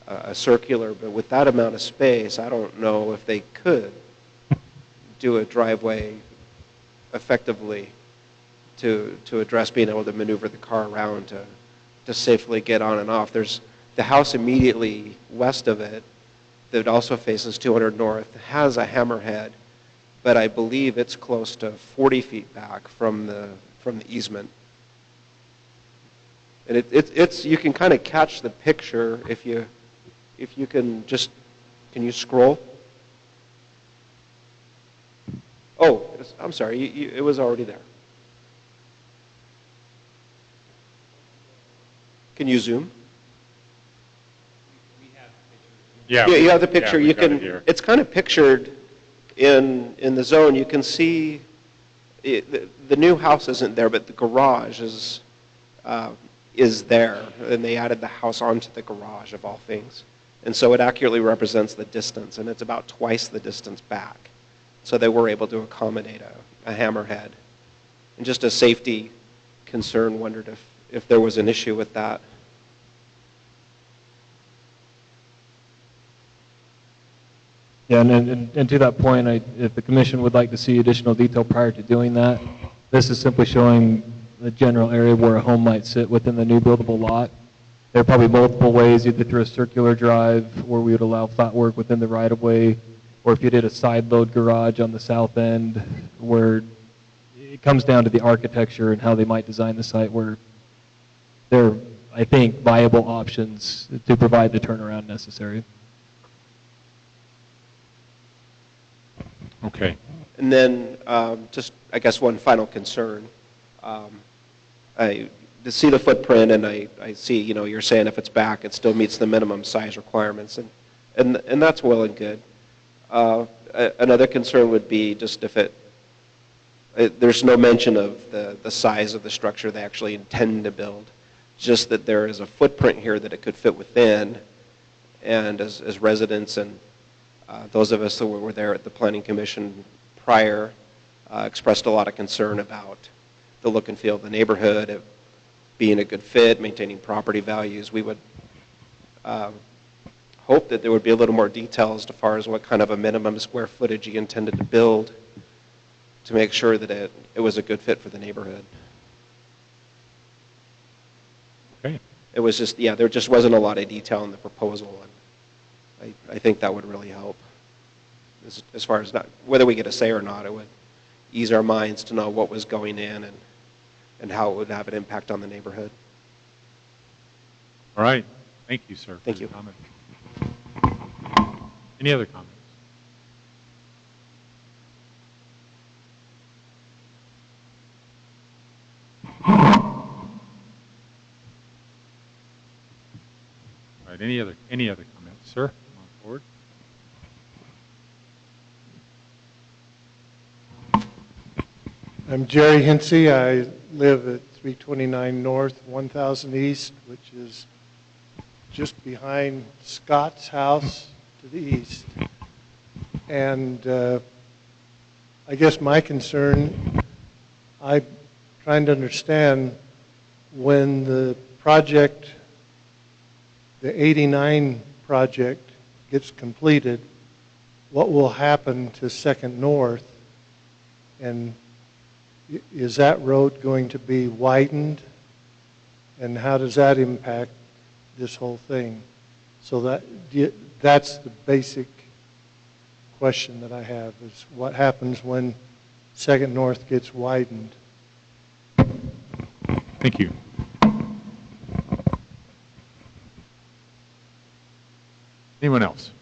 a circular, but with that amount of space, I don't know if they could do a driveway effectively to address being able to maneuver the car around to safely get on and off. There's the house immediately west of it that also faces 200 North, has a hammerhead, but I believe it's close to 40 feet back from the easement. And it's you can kind of catch the picture if you can just, can you scroll? Oh, I'm sorry, it was already there. Can you zoom? Yeah, you have the picture. Yeah, you can. It's kind of pictured in the zone. You can see the new house isn't there, but the garage is there, and they added the house onto the garage of all things, and so it accurately represents the distance, and it's about twice the distance back. So they were able to accommodate a hammerhead, and just a safety concern, wondered if there was an issue with that. Yeah, and to that point, if the commission would like to see additional detail prior to doing that, this is simply showing the general area where a home might sit within the new buildable lot. There are probably multiple ways, either through a circular drive where we would allow flat work within the right-of-way, or if you did a side load garage on the south end, where it comes down to the architecture and how they might design the site, where they're, I think, viable options to provide the turnaround necessary. Okay. And then just, I guess, one final concern. To see the footprint, and I see, you're saying if it's back, it still meets the minimum size requirements, and that's well and good. Another concern would be just if there's no mention of the size of the structure they actually intend to build, just that there is a footprint here that it could fit within, and as residents and those of us that were there at the Planning Commission prior expressed a lot of concern about the look and feel of the neighborhood, of being a good fit, maintaining property values. We would hope that there would be a little more detail as far as what kind of a minimum square footage you intended to build to make sure that it was a good fit for the neighborhood. Okay. It was just, there just wasn't a lot of detail in the proposal, and I think that would really help. As far as whether we get a say or not, it would ease our minds to know what was going in and how it would have an impact on the neighborhood. All right. Thank you, sir. Thank you. Comment. Any other comments? All right. Any other comments, sir? Come on forward. I'm Jerry Hinsey. I live at 329 North, 1000 East, which is just behind Scott's house to the east. And I guess my concern, I'm trying to understand when the project, the 89 project gets completed, what will happen to Second North, and is that road going to be widened, and how does that impact this whole thing? So that's the basic question that I have, is what happens when Second North gets widened? Thank you. Anyone else?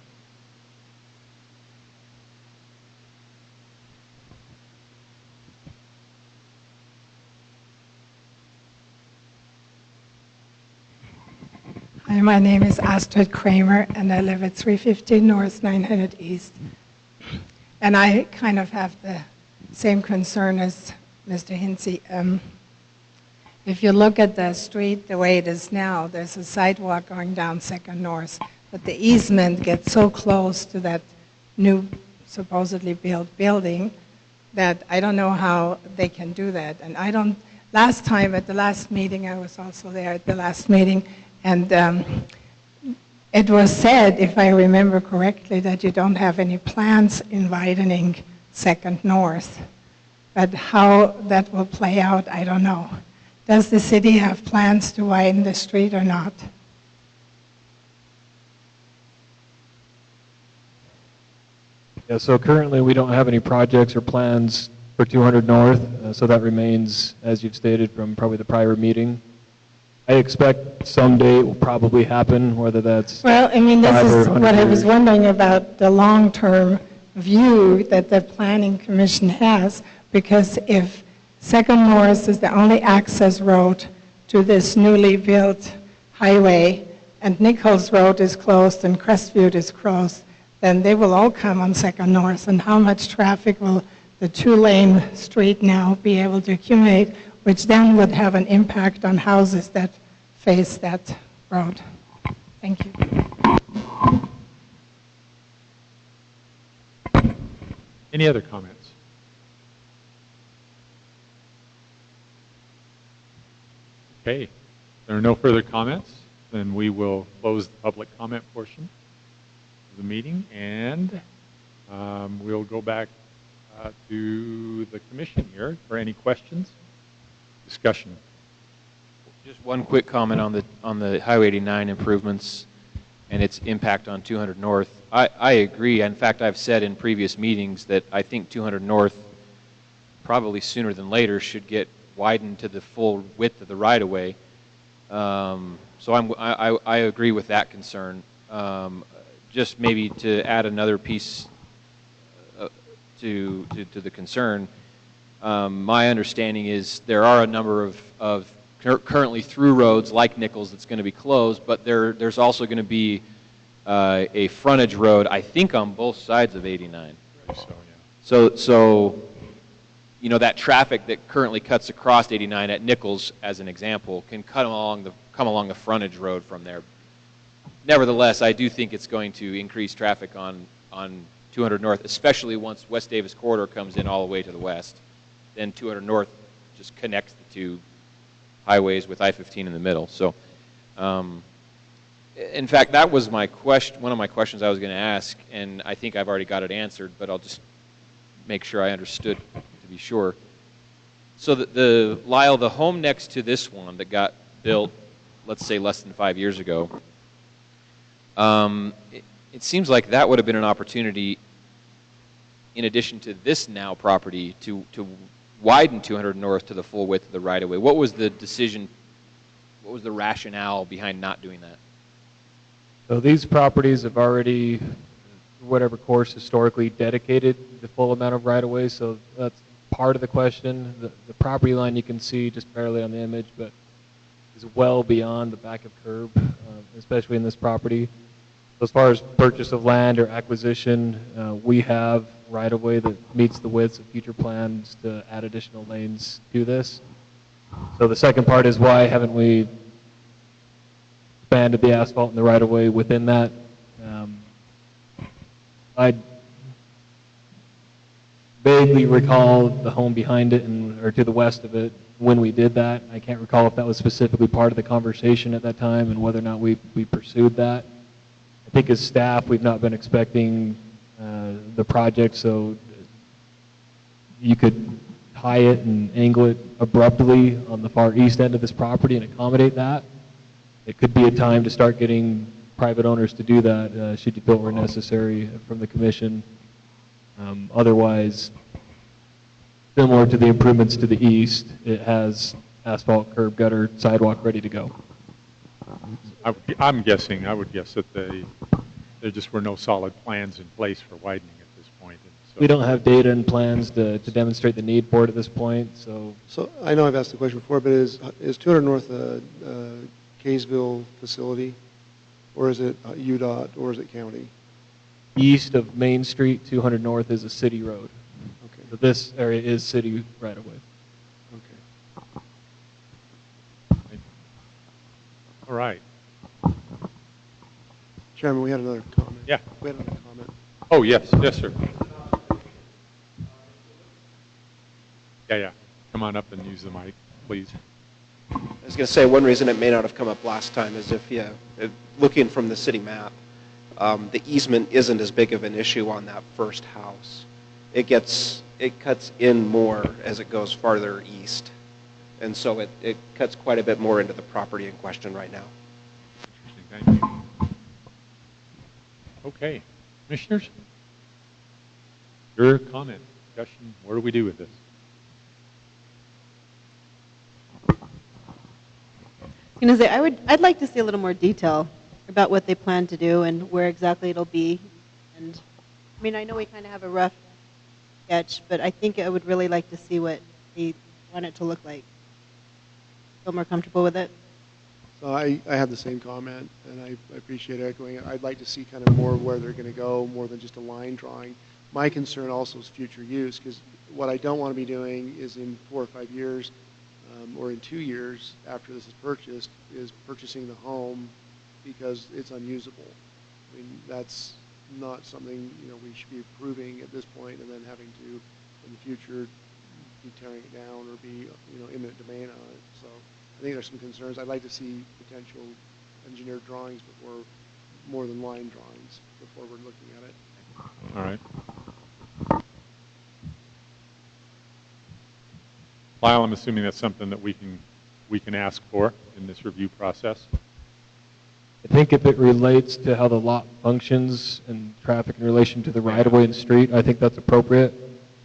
Hi, my name is Astrid Kramer, and I live at 350 North, 900 East. And I kind of have the same concern as Mr. Hinsey. If you look at the street the way it is now, there's a sidewalk going down Second North, but the easement gets so close to that new supposedly built building that I don't know how they can do that. And last time at the last meeting, I was also there at the last meeting, and it was said, if I remember correctly, that you don't have any plans in widening Second North. But how that will play out, I don't know. Does the city have plans to widen the street or not? Yeah, so currently we don't have any projects or plans for 200 North, so that remains, as you've stated, from probably the prior meeting. I expect someday it will probably happen, whether that's Well, I mean, this 5 or is 100 what I was years. wondering about the long-term view that the Planning Commission has, because if Second North is the only access road to this newly built highway, and Nichols Road is closed and Crestview is closed, then they will all come on Second North, and how much traffic will the two-lane street now be able to accumulate, which then would have an impact on houses that face that road. Thank you. Any other comments? Okay. If there are no further comments, then we will close the public comment portion of the meeting, and we'll go back to the commission here for any questions, discussion. Just one quick comment on the Highway 89 improvements and its impact on 200 North. I agree. In fact, I've said in previous meetings that I think 200 North, probably sooner than later, should get widened to the full width of the right-of-way. So I agree with that concern. Just maybe to add another piece to the concern, my understanding is there are a number of currently through roads like Nichols that's going to be closed, but there's also going to be a frontage road, I think, on both sides of 89. So you know, that traffic that currently cuts across 89 at Nichols, as an example, can come along the frontage road from there. Nevertheless, I do think it's going to increase traffic on 200 North, especially once West Davis Corridor comes in all the way to the west. Then 200 North just connects the two highways with I-15 in the middle. So, in fact, that was my question. One of my questions I was going to ask, and I think I've already got it answered, but I'll just make sure I understood to be sure. So Lyle, the home next to this one that got built, let's say less than 5 years ago, it seems like that would have been an opportunity, in addition to this now property, to widen 200 North to the full width of the right-of-way. What was the decision, what was the rationale behind not doing that? So these properties have already, whatever course, historically dedicated the full amount of right-of-way, so that's part of the question. The property line you can see just barely on the image, but is well beyond the back of curb, especially in this property. As far as purchase of land or acquisition, we have right-of-way that meets the widths of future plans to add additional lanes to this. So the second part is, why haven't we expanded the asphalt and the right-of-way within that? I vaguely recall the home behind it or to the west of it when we did that. I can't recall if that was specifically part of the conversation at that time and whether or not we pursued that. I think as staff, we've not been expecting the project, so you could tie it and angle it abruptly on the far east end of this property and accommodate that. It could be a time to start getting private owners to do that, should you feel it were necessary from the commission. Otherwise, similar to the improvements to the east, it has asphalt, curb, gutter, sidewalk ready to go. I would guess that there just were no solid plans in place for widening at this point. So we don't have data and plans to demonstrate the need for it at this point. So I know I've asked the question before, but is 200 North a Kaysville facility, or is it UDOT, or is it county? East of Main Street, 200 North is a city road. Okay. So this area is city right away. Okay. All right. Chairman, we had another comment. Yeah. We had another comment. Oh, yes. Yes, sir. Yeah. Come on up and use the mic, please. I was going to say, one reason it may not have come up last time is if looking from the city map, the easement isn't as big of an issue on that first house. It cuts in more as it goes farther east, and so it cuts quite a bit more into the property in question right now. Interesting. Thank you. Okay, commissioners, your comment, discussion. What do we do with this? You know, I'd like to see a little more detail about what they plan to do and where exactly it'll be. And I mean, I know we kind of have a rough sketch, but I think I would really like to see what they want it to look like. Feel more comfortable with it? So I have the same comment, and I appreciate echoing it. I'd like to see kind of more where they're going to go, more than just a line drawing. My concern also is future use, because what I don't want to be doing is in 4 or 5 years, or in 2 years after this is purchased, is purchasing the home because it's unusable. I mean, that's not something we should be approving at this point, and then having to in the future be tearing it down or be imminent domain on it. So I think there's some concerns. I'd like to see potential engineered drawings before, more than line drawings, before we're looking at it. All right. Lyle, I'm assuming that's something that we can ask for in this review process. I think if it relates to how the lot functions and traffic in relation to the right-of-way and street, I think that's appropriate.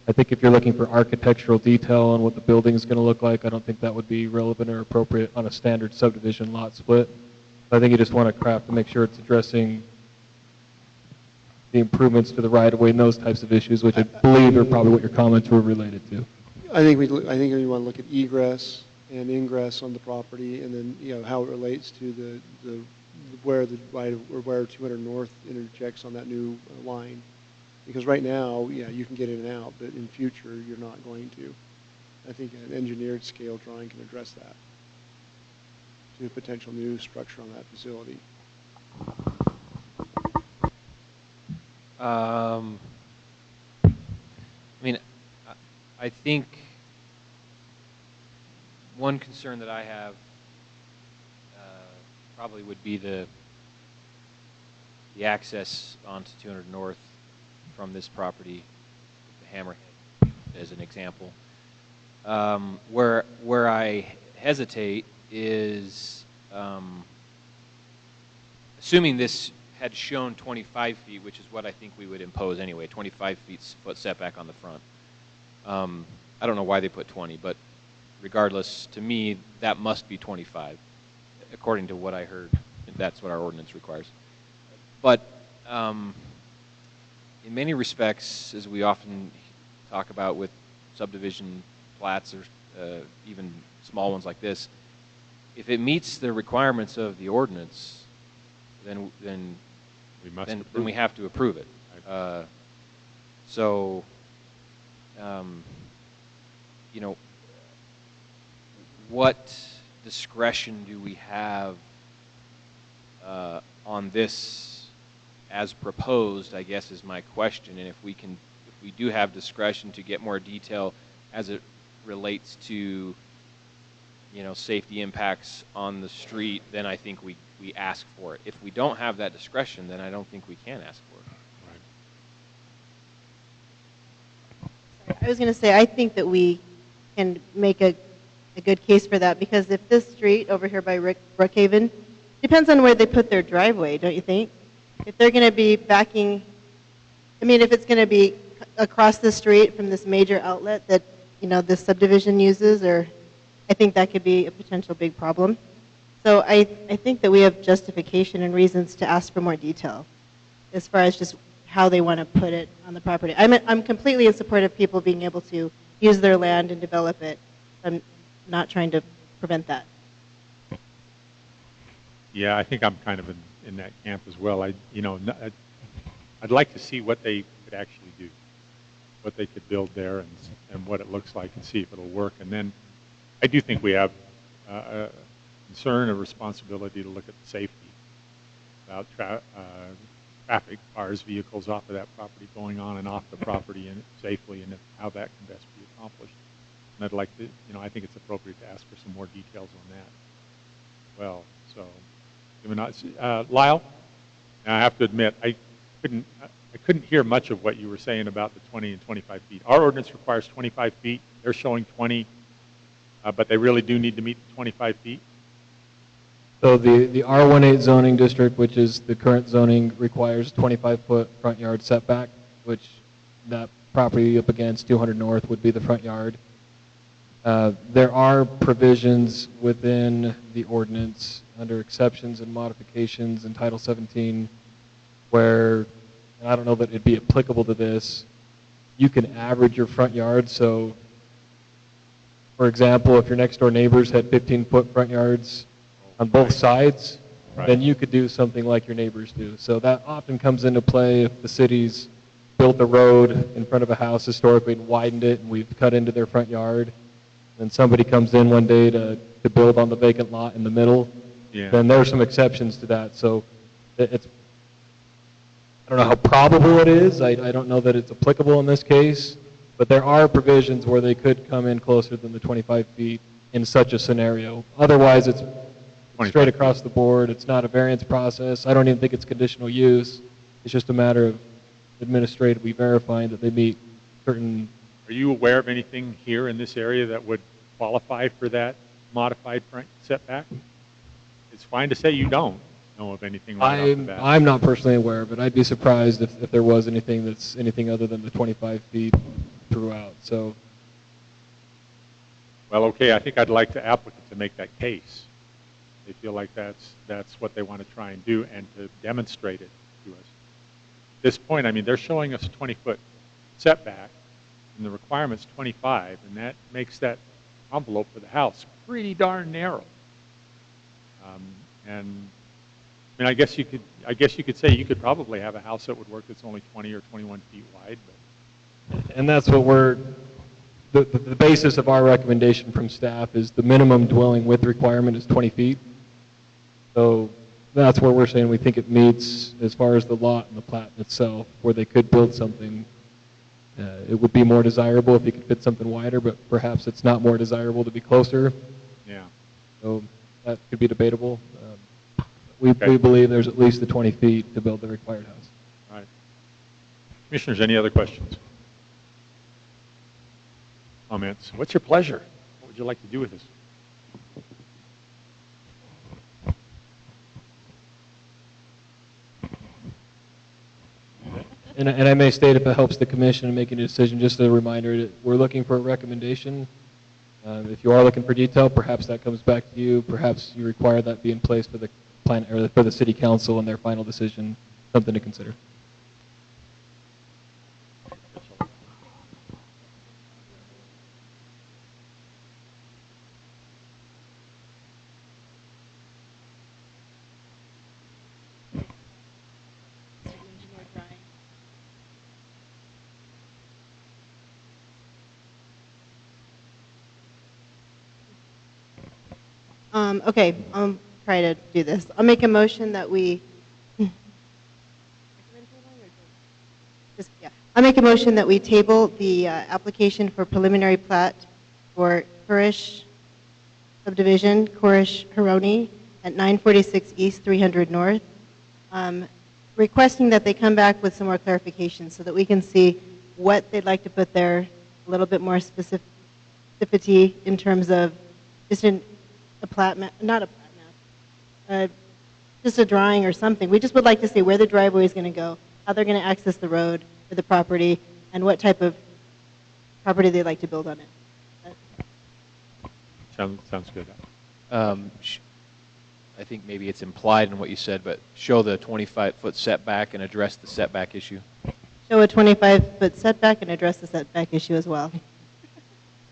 I think if you're looking for architectural detail on what the building is going to look like, I don't think that would be relevant or appropriate on a standard subdivision lot split. I think you just want to craft to make sure it's addressing the improvements to the right-of-way and those types of issues, which I believe are probably what your comments were related to. I think we want to look at egress and ingress on the property, and then how it relates to where the right of, or where 200 North interjects on that new line. Because right now, you can get in and out, but in future, you're not going to. I think an engineered scale drawing can address that to a potential new structure on that facility. I mean, I think one concern that I have probably would be the access onto 200 North from this property, the Hammerhead, as an example. Where I hesitate is assuming this had shown 25 feet, which is what I think we would impose anyway, 25 foot setback on the front. I don't know why they put 20, but regardless, to me, that must be 25, according to what I heard. That's what our ordinance requires. But in many respects, as we often talk about with subdivision plats or even small ones like this, if it meets the requirements of the ordinance, then we have to approve it. So, what discretion do we have on this as proposed, I guess, is my question. And if we do have discretion to get more detail as it relates to, safety impacts on the street, then I think we ask for it. If we don't have that discretion, then I don't think we can ask for it. I was going to say, I think that we can make a good case for that, because if this street over here by Brookhaven, depends on where they put their driveway, don't you think? If they're going to be backing, if it's going to be across the street from this major outlet that, this subdivision uses, or I think that could be a potential big problem. So I think that we have justification and reasons to ask for more detail as far as just how they want to put it on the property. I'm completely in support of people being able to use their land and develop it. I'm not trying to prevent that. Yeah, I think I'm kind of in that camp as well. I'd like to see what they could actually do, what they could build there, and what it looks like, and see if it'll work. And then I do think we have a concern, a responsibility to look at the safety about traffic, cars, vehicles off of that property, going on and off the property and safely, and how that can best be accomplished. And I'd like to, I think it's appropriate to ask for some more details on that. Well, so. Lyle, now I have to admit, I couldn't hear much of what you were saying about the 20 and 25 feet. Our ordinance requires 25 feet. They're showing 20, but they really do need to meet the 25 feet. So the R18 zoning district, which is the current zoning, requires 25-foot front yard setback, which that property up against 200 North would be the front yard. There are provisions within the ordinance under exceptions and modifications in Title 17 where, and I don't know that it'd be applicable to this, you can average your front yard. So, for example, if your next door neighbors had 15-foot front yards on both sides, then you could do something like your neighbors do. So that often comes into play if the city's built a road in front of a house historically and widened it, and we've cut into their front yard, and somebody comes in one day to build on the vacant lot in the middle, then there are some exceptions to that. So it's, I don't know how probable it is. I don't know that it's applicable in this case, but there are provisions where they could come in closer than the 25 feet in such a scenario. Otherwise, it's straight across the board. It's not a variance process. I don't even think it's conditional use. It's just a matter of administratively verifying that they meet certain. Are you aware of anything here in this area that would qualify for that modified front setback? It's fine to say you don't, know of anything right off the bat? I'm not personally aware, but I'd be surprised if there was anything that's anything other than the 25 feet throughout. So, well, okay, I think I'd like the applicant to make that case. They feel like that's what they want to try and do and to demonstrate it to us. At this point, I mean, they're showing us a 20-foot setback, and the requirement's 25, and that makes that envelope for the house pretty darn narrow. And I mean, I guess you could say you could probably have a house that would work that's only 20 or 21 feet wide. But. And that's what the basis of our recommendation from staff is the minimum dwelling width requirement is 20 feet. So that's where we're saying we think it meets as far as the lot and the plat itself, where they could build something. It would be more desirable if you could fit something wider, but perhaps it's not more desirable to be closer. Yeah. So that could be debatable. We believe there's at least the 20 feet to build the required house. All right. Commissioners, any other questions? Comments? What's your pleasure? What would you like to do with this? And I may state, if it helps the commission in making a decision, just a reminder that we're looking for a recommendation. If you are looking for detail, perhaps that comes back to you. Perhaps you require that be in place for the plan or for the city council and their final decision. Something to consider. Okay, I'll try to do this. I'll make a motion that we. I'll make a motion that we table the application for preliminary plat for Kurish subdivision, Kurish Haroni at 946 East, 300 North, requesting that they come back with some more clarification so that we can see what they'd like to put there, a little bit more specificity in terms of just a plat map, not a plat map, just a drawing or something. We just would like to see where the driveway is going to go, how they're going to access the road or the property, and what type of property they'd like to build on it. Sounds good. I think maybe it's implied in what you said, but show the 25-foot setback and address the setback issue. Show a 25-foot setback and address the setback issue as well.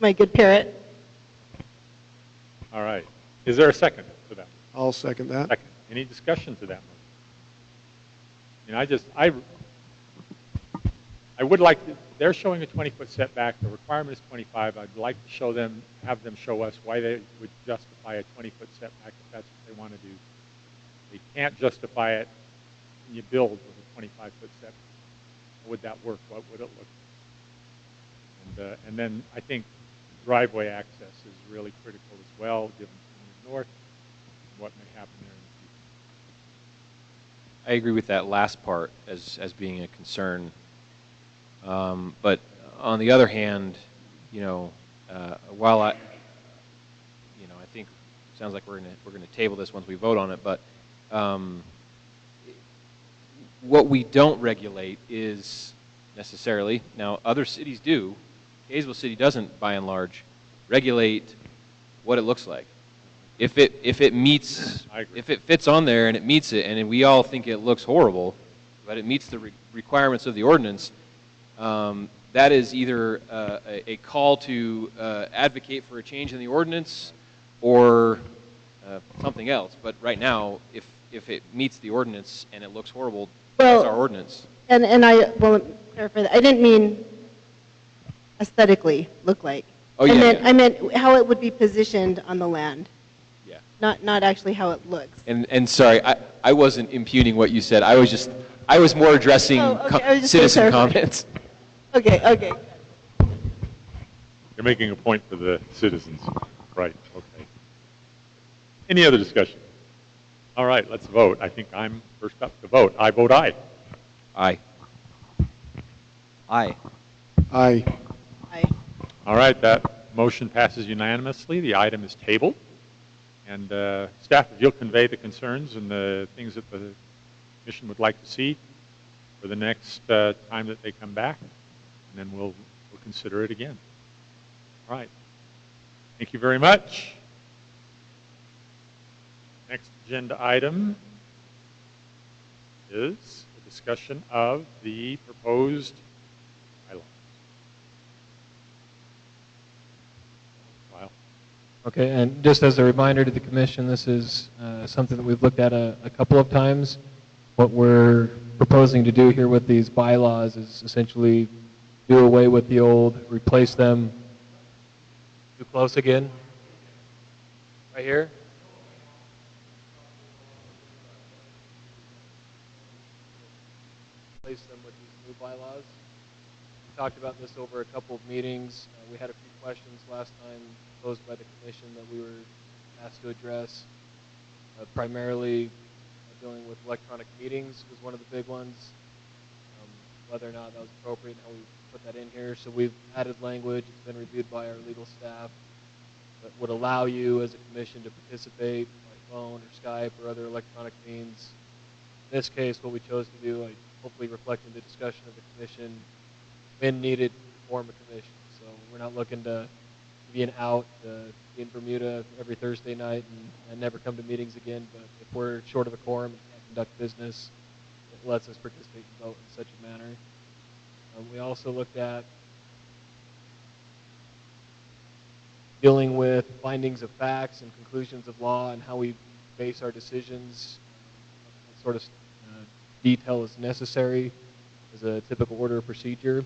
My good parrot. All right. Is there a second to that? I'll second that. Second. Any discussion to that motion? I would like to, they're showing a 20-foot setback. The requirement is 25. I'd like to have them show us why they would justify a 20-foot setback if that's what they want to do. They can't justify it when you build with a 25-foot setback. How would that work? What would it look like? And then I think driveway access is really critical as well, given the north, and what may happen there in the future. I agree with that last part as being a concern. But on the other hand, while I think it sounds like we're going to table this once we vote on it, but what we don't regulate is necessarily, now other cities do, Kaysville City doesn't, by and large, regulate what it looks like. If it meets, if it fits on there and it meets it, and we all think it looks horrible, but it meets the requirements of the ordinance, that is either a call to advocate for a change in the ordinance or something else. But right now, if it meets the ordinance and it looks horrible, that's our ordinance. And I will clarify that. I didn't mean aesthetically look like. Oh, yeah, I meant how it would be positioned on the land. Yeah. Not actually how it looks. And sorry, I wasn't impugning what you said. I was more addressing citizen comments. Okay. You're making a point for the citizens. Right, okay. Any other discussion? All right, let's vote. I think I'm first up to vote. I vote aye. Aye. Aye. Aye. Aye. All right, that motion passes unanimously. The item is tabled. And staff, if you'll convey the concerns and the things that the commission would like to see for the next time that they come back, and then we'll consider it again. All right. Thank you very much. Next agenda item is a discussion of the proposed bylaws. Wow. Okay, and just as a reminder to the commission, this is something that we've looked at a couple of times. What we're proposing to do here with these bylaws is essentially do away with the old, replace them. Too close again? Right here? Replace them with these new bylaws. We talked about this over a couple of meetings. We had a few questions last time posed by the commission that we were asked to address. Primarily dealing with electronic meetings was one of the big ones. Whether or not that was appropriate and how we put that in here. So we've added language. It's been reviewed by our legal staff that would allow you as a commission to participate by phone or Skype or other electronic means. In this case, what we chose to do, hopefully reflecting the discussion of the commission, when needed, form a commission. So we're not looking to be an out, be in Bermuda every Thursday night and never come to meetings again. But if we're short of a quorum and can't conduct business, it lets us participate and vote in such a manner. We also looked at dealing with findings of facts and conclusions of law and how we base our decisions, what sort of detail is necessary as a typical order of procedure.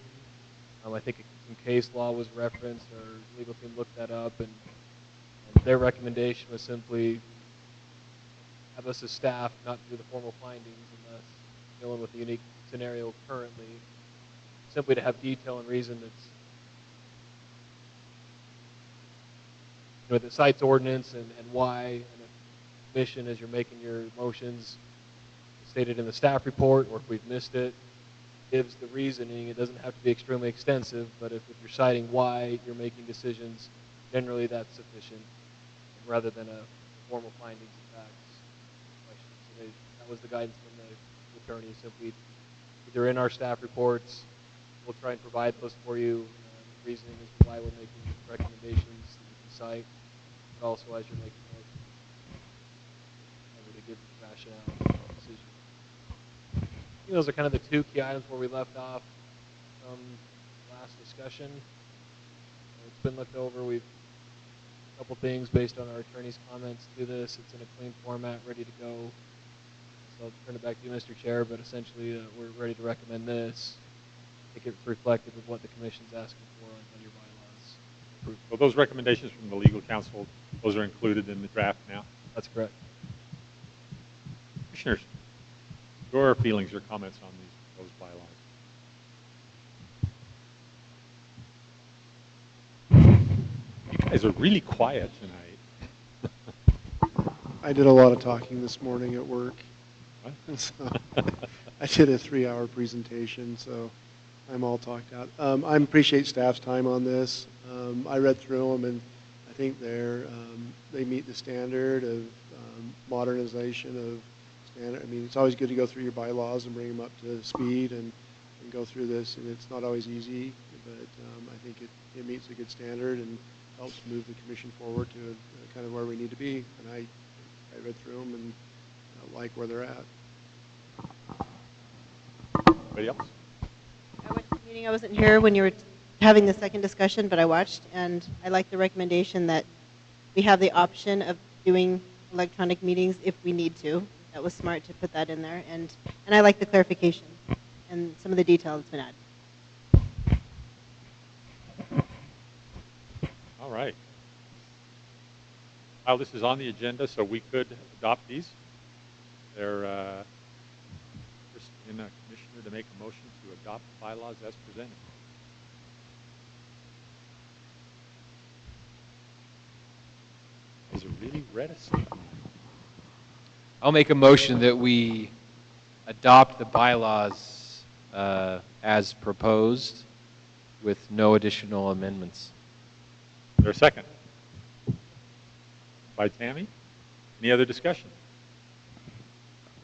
I think some case law was referenced. Our legal team looked that up, and their recommendation was simply have us as staff not do the formal findings unless dealing with the unique scenario currently, simply to have detail and reason that's that cites ordinance and why, and a commission as you're making your motions stated in the staff report, or if we've missed it, gives the reasoning. It doesn't have to be extremely extensive, but if you're citing why you're making decisions, generally that's sufficient, rather than a formal findings and facts question. So that was the guidance from the attorney, simply either in our staff reports, we'll try and provide those for you, the reasoning as to why we're making recommendations that you can cite, but also as you're making motions, to give the rationale of the decision. Those are kind of the two key items where we left off from last discussion. It's been looked over. We've a couple things based on our attorney's comments to this. It's in a clean format, ready to go. So I'll turn it back to you, Mr. Chair, but essentially we're ready to recommend this. I think it's reflective of what the commission's asking for on your bylaws. So those recommendations from the legal counsel, those are included in the draft now? That's correct. Commissioners, your feelings or comments on those bylaws? You guys are really quiet tonight. I did a lot of talking this morning at work. What? So I did a 3-hour presentation, so I'm all talked out. I appreciate staff's time on this. I read through them, and I think they meet the standard of modernization of standard. I mean, it's always good to go through your bylaws and bring them up to speed and go through this, and it's not always easy, but I think it meets a good standard and helps move the commission forward to kind of where we need to be. And I read through them and like where they're at. Anybody else? I went to the meeting. I wasn't here when you were having the second discussion, but I watched, and I like the recommendation that we have the option of doing electronic meetings if we need to. That was smart to put that in there, and I like the clarification and some of the detail that's been added. All right. Well, this is on the agenda, so we could adopt these. They're first in a commissioner to make a motion to adopt the bylaws as presented. Those are really reticent. I'll make a motion that we adopt the bylaws as proposed with no additional amendments. Is there a second? By Tammy? Any other discussion?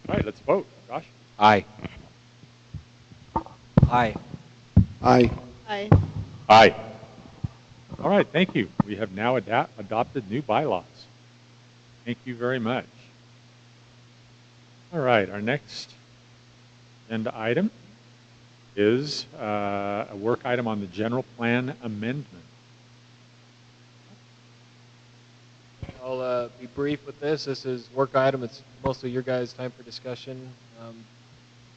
All right, let's vote. Josh? Aye. Aye. Aye. Aye. Aye. All right, thank you. We have now adopted new bylaws. Thank you very much. All right, our next agenda item is a work item on the general plan amendment. I'll be brief with this. This is work item. It's mostly your guys' time for discussion.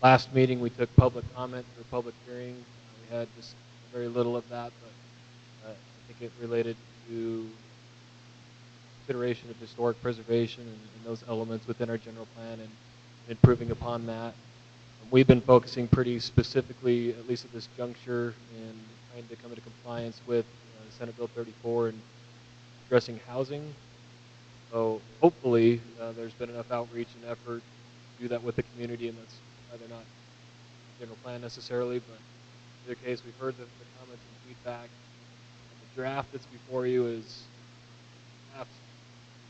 Last meeting we took public comment for public hearing. We had just very little of that, but I think it related to consideration of historic preservation and those elements within our general plan and improving upon that. We've been focusing pretty specifically, at least at this juncture, in trying to come into compliance with Senate Bill 34 and addressing housing. So hopefully there's been enough outreach and effort to do that with the community, and that's either not general plan necessarily, but in either case, we've heard the comments and feedback. The draft that's before you is half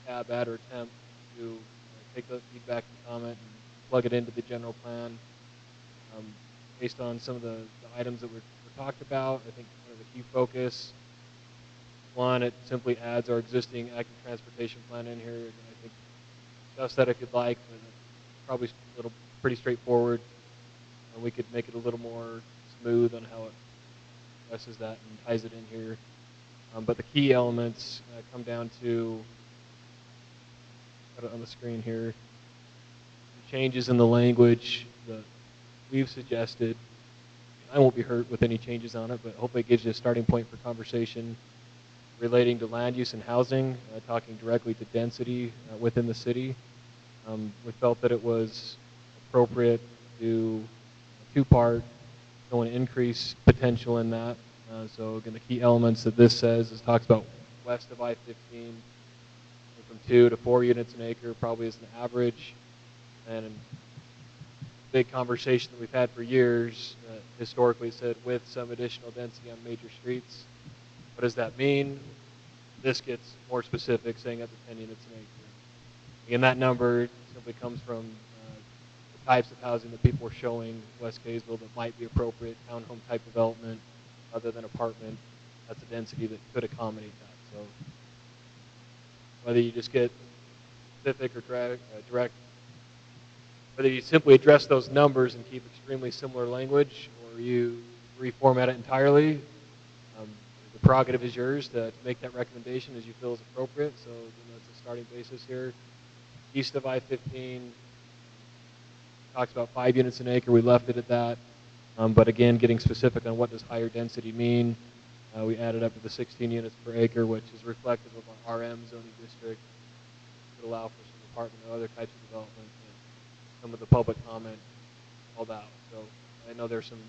stab at or attempt to take the feedback and comment and plug it into the general plan. Based on some of the items that were talked about, I think one of the key focus, one, it simply adds our existing active transportation plan in here. I think just that if you'd like, but probably a little pretty straightforward. And we could make it a little more smooth on how it addresses that and ties it in here. But the key elements come down to, got it on the screen here, changes in the language that we've suggested. I won't be hurt with any changes on it, but hopefully it gives you a starting point for conversation relating to land use and housing, talking directly to density within the city. We felt that it was appropriate to two-part, showing increase potential in that. So again, the key elements that this says is talks about west of I-15, from 2 to 4 units an acre, probably as an average. And a big conversation that we've had for years, historically said with some additional density on major streets. What does that mean? This gets more specific, saying up to 10 units an acre. And that number simply comes from the types of housing that people are showing West Kaysville that might be appropriate, townhome type development, other than apartment. That's a density that could accommodate that. So whether you just get specific or direct, whether you simply address those numbers and keep extremely similar language, or you reformat it entirely, the prerogative is yours to make that recommendation as you feel is appropriate. So that's a starting basis here. East of I-15 talks about 5 units an acre. We left it at that. But again, getting specific on what does higher density mean. We added up to the 16 units per acre, which is reflective of our RM zoning district. It would allow for some apartment or other types of development. Some of the public comment called out. So I know there's some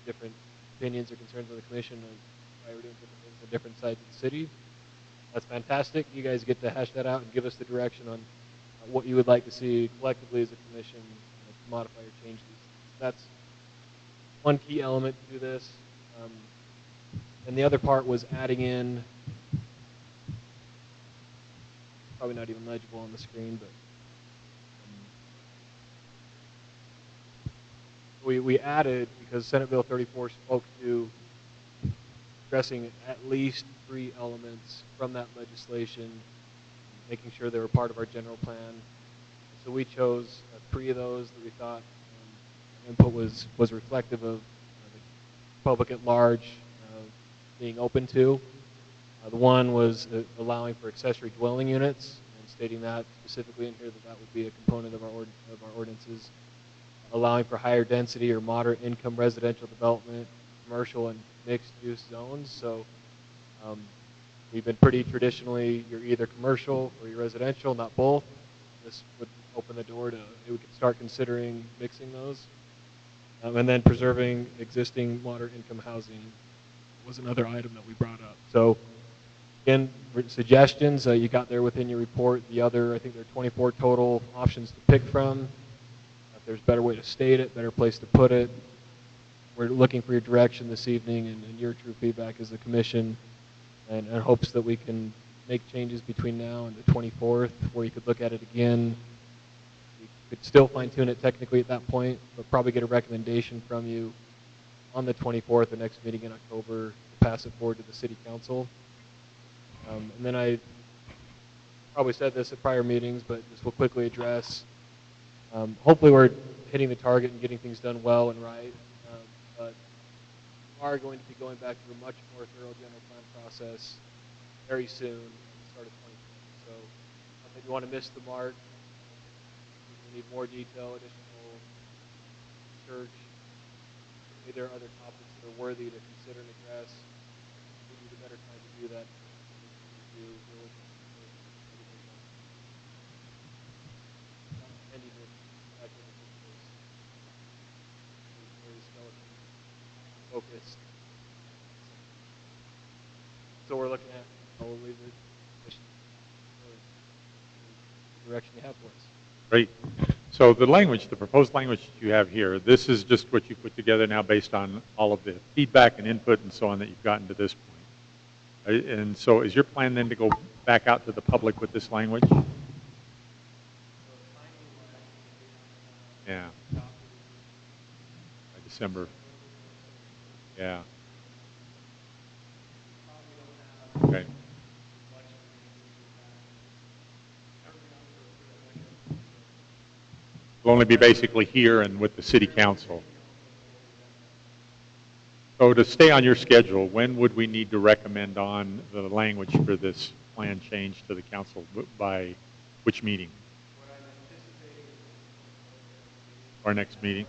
different opinions or concerns of the commission on why we're doing different things on different sides of the city. That's fantastic. You guys get to hash that out and give us the direction on what you would like to see collectively as a commission to modify or change these. That's one key element to do this. And the other part was adding in, probably not even legible on the screen, but we added, because Senate Bill 34 spoke to addressing at least 3 elements from that legislation, making sure they were part of our general plan. So we chose 3 of those that we thought input was reflective of the public at large being open to. The one was allowing for accessory dwelling units, and stating that specifically in here that would be a component of our ordinances. Allowing for higher density or moderate income residential development, commercial and mixed use zones. So we've been pretty traditionally, you're either commercial or you're residential, not both. This would open the door to, we could start considering mixing those. And then preserving existing moderate income housing was another item that we brought up. So again, suggestions, you got there within your report. The other, I think there are 24 total options to pick from. If there's a better way to state it, better place to put it. We're looking for your direction this evening and your true feedback as a commission, and hopes that we can make changes between now and the 24th, where you could look at it again. You could still fine-tune it technically at that point, but probably get a recommendation from you on the 24th, the next meeting in October, to pass it forward to the City Council. And then I probably said this at prior meetings, but just will quickly address. Hopefully we're hitting the target and getting things done well and right, but we are going to be going back to a much more thorough general plan process very soon, at the start of 2020. So if you want to miss the mark, we need more detail, additional research. Maybe there are other topics that are worthy to consider and address. We need a better time to do that. Focused. So we're looking at probably the direction you have for us. Great. So the language, the proposed language that you have here, this is just what you put together now based on all of the feedback and input and so on that you've gotten to this point. And so is your plan then to go back out to the public with this language? Yeah. By December. Yeah. Okay. It'll only be basically here and with the City Council. So to stay on your schedule, when would we need to recommend on the language for this plan change to the council? By which meeting? Our next meeting?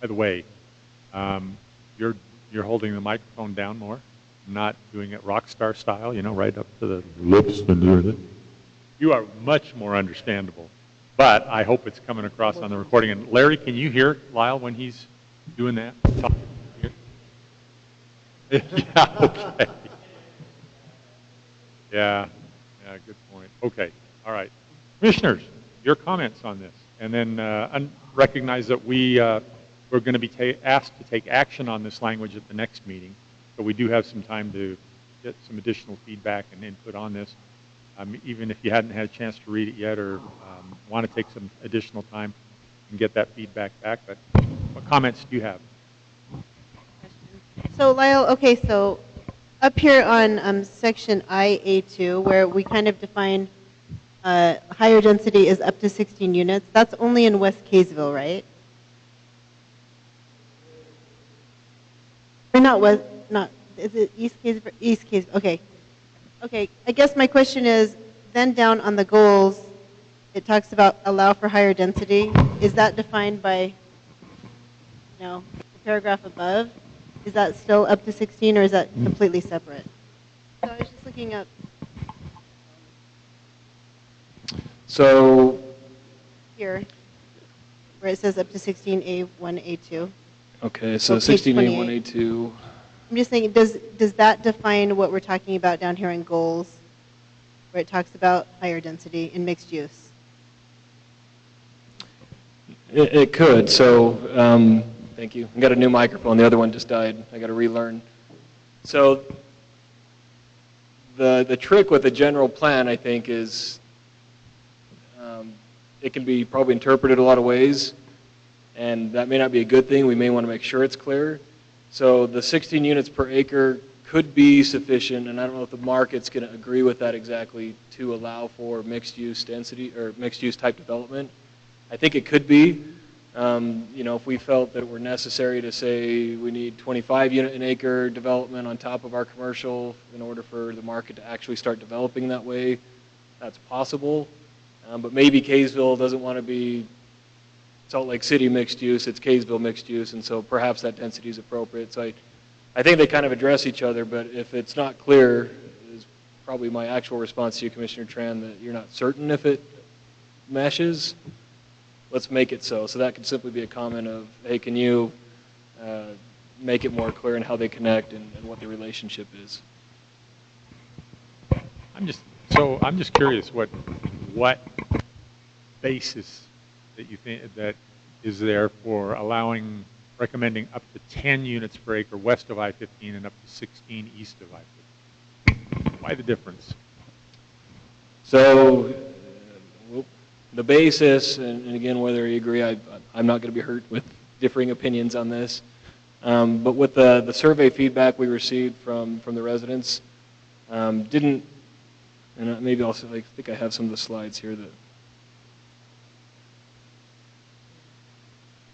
By the way, you're holding the microphone down more, not doing it rock star style, you know, right up to the lips and everything. You are much more understandable, but I hope it's coming across on the recording. And Larry, can you hear Lyle when he's doing that? Yeah, okay. Yeah, good point. Okay, all right. Commissioners, your comments on this, and then recognize that we're going to be asked to take action on this language at the next meeting, so we do have some time to get some additional feedback and input on this, even if you hadn't had a chance to read it yet or want to take some additional time and get that feedback back. But what comments do you have? So Lyle, okay, so up here on section IA2, where we kind of define higher density is up to 16 units, that's only in West Kaysville, right? Or not West, is it East Kaysville? East Kaysville, okay. Okay, I guess my question is, then down on the goals, it talks about allow for higher density. Is that defined by, the paragraph above? Is that still up to 16 or is that completely separate? So I was just looking up. So here, where it says up to 16A1, A2. Okay, so 16A1, A2. I'm just thinking, does that define what we're talking about down here in goals, where it talks about higher density in mixed use? It could. So, thank you. I got a new microphone. The other one just died. I got to relearn. So, the trick with the general plan, I think, is it can be probably interpreted a lot of ways, and that may not be a good thing. We may want to make sure it's clear. So the 16 units per acre could be sufficient, and I don't know if the market's going to agree with that exactly, to allow for mixed-use density or mixed-use type development. I think it could be. If we felt that it were necessary to say we need 25 unit an acre development on top of our commercial in order for the market to actually start developing that way, that's possible. But maybe Kaysville doesn't want to be Salt Lake City mixed use, it's Kaysville mixed use, and so perhaps that density is appropriate. So I think they kind of address each other, but if it's not clear, is probably my actual response to you, Commissioner Tran, that you're not certain if it meshes, let's make it so. So that could simply be a comment of, hey, can you make it more clear in how they connect and what the relationship is. I'm just curious what basis that you think that is there for recommending up to 10 units per acre west of I-15 and up to 16 east of I-15. Why the difference? So the basis, and again, whether you agree, I'm not going to be hurt with differing opinions on this. But with the survey feedback we received from the residents, didn't, and maybe also I think I have some of the slides here that.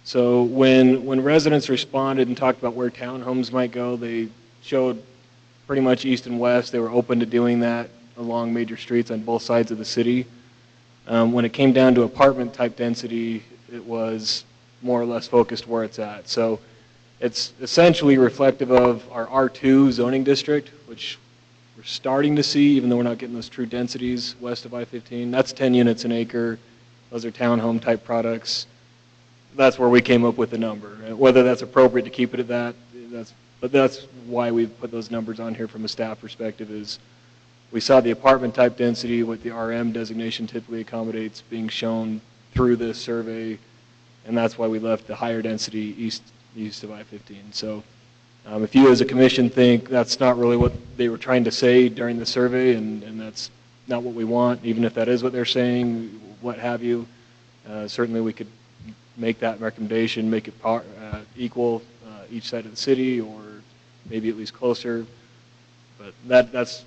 So when residents responded and talked about where townhomes might go, they showed pretty much east and west. They were open to doing that along major streets on both sides of the city. When it came down to apartment type density, it was more or less focused where it's at. So it's essentially reflective of our R2 zoning district, which we're starting to see, even though we're not getting those true densities west of I-15. That's 10 units an acre. Those are townhome type products. That's where we came up with the number. Whether that's appropriate to keep it at that, but that's why we put those numbers on here from a staff perspective is we saw the apartment type density, what the RM designation typically accommodates, being shown through this survey, and that's why we left the higher density east of I-15. So if you as a commission think that's not really what they were trying to say during the survey, and that's not what we want, even if that is what they're saying, what have you, certainly we could make that recommendation, make it equal each side of the city, or maybe at least closer. But that's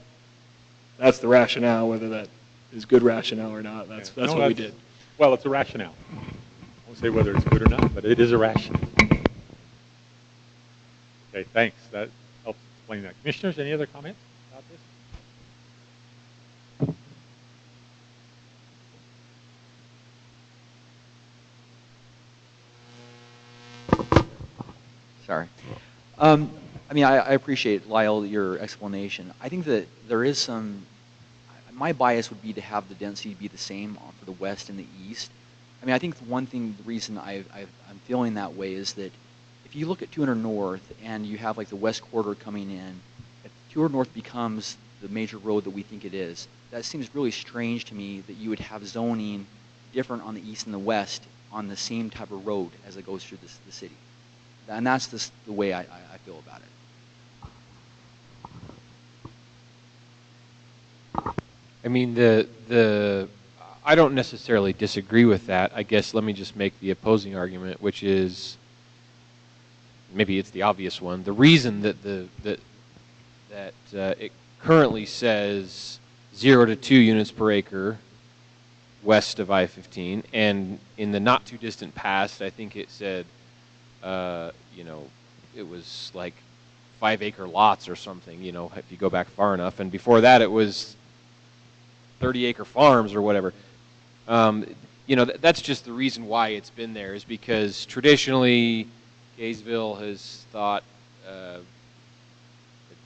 the rationale. Whether that is good rationale or not, that's what we did. Well, it's a rationale. I won't say whether it's good or not, but it is a rationale. Okay, thanks. That helps explain that. Commissioners, any other comments about this? Sorry. I mean, I appreciate, Lyle, your explanation. I think that there is my bias would be to have the density be the same for the west and the east. I mean, I think the reason I'm feeling that way is that if you look at 200 North and you have like the west corridor coming in, if 200 North becomes the major road that we think it is, that seems really strange to me that you would have zoning different on the east and the west on the same type of road as it goes through the city. And that's the way I feel about it. I mean, I don't necessarily disagree with that. I guess let me just make the opposing argument, which is maybe it's the obvious one. The reason that it currently says 0 to 2 units per acre west of I-15, and in the not too distant past, I think it said, it was like 5-acre lots or something. If you go back far enough, and before that, it was 30-acre farms or whatever. That's just the reason why it's been there, is because traditionally Kaysville has thought the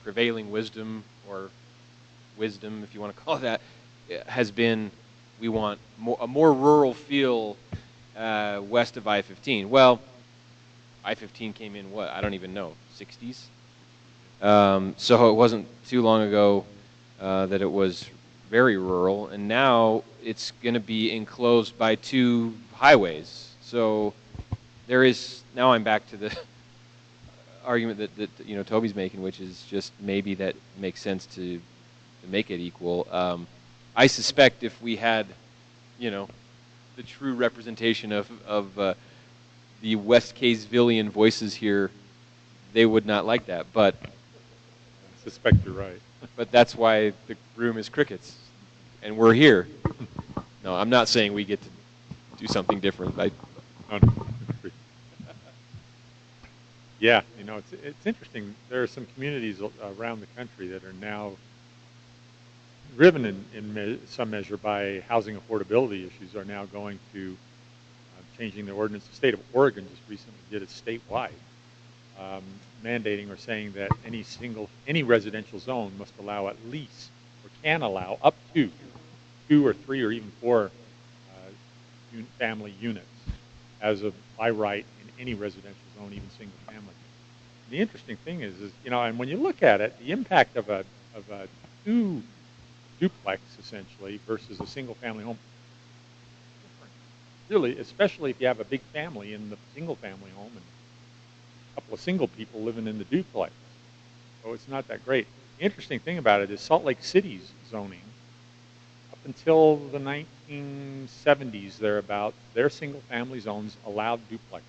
prevailing wisdom, or wisdom if you want to call it that, has been we want a more rural feel west of I-15. Well, I-15 came in, I don't even know, 60s? So it wasn't too long ago that it was very rural, and now it's going to be enclosed by 2 highways. So there is, now I'm back to the argument that Toby's making, which is just maybe that makes sense to make it equal. I suspect if we had, the true representation of the West Kaysvillian voices here, they would not like that. But I suspect you're right. But that's why the room is crickets, and we're here. No, I'm not saying we get to do something different. Yeah, it's interesting. There are some communities around the country that are now driven in some measure by housing affordability issues, are now going to changing the ordinance. The state of Oregon just recently did it statewide, mandating or saying that any residential zone must allow at least, or can allow up to 2 or 3 or even 4 family units as of by right in any residential zone, even single family. The interesting thing is, and when you look at it, the impact of a two duplex essentially versus a single family home, different. Really, especially if you have a big family in the single family home and a couple of single people living in the duplex. So it's not that great. The interesting thing about it is Salt Lake City's zoning, up until the 1970s thereabouts, their single family zones allowed duplexes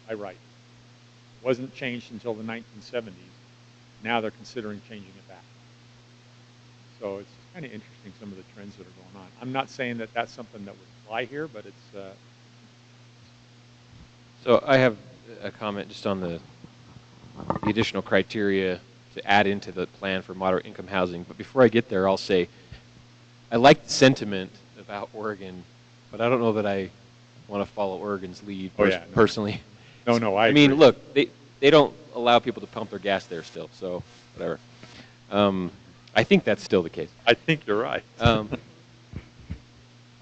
by right. It wasn't changed until the 1970s. Now they're considering changing it back. So it's kind of interesting, some of the trends that are going on. I'm not saying that that's something that would apply here, but it's... So I have a comment just on the additional criteria to add into the plan for moderate income housing. But before I get there, I'll say I like the sentiment about Oregon, but I don't know that I want to follow Oregon's lead personally. No, I mean, agree. look, they don't allow people to pump their gas there still, so whatever. I think that's still the case. I think you're right.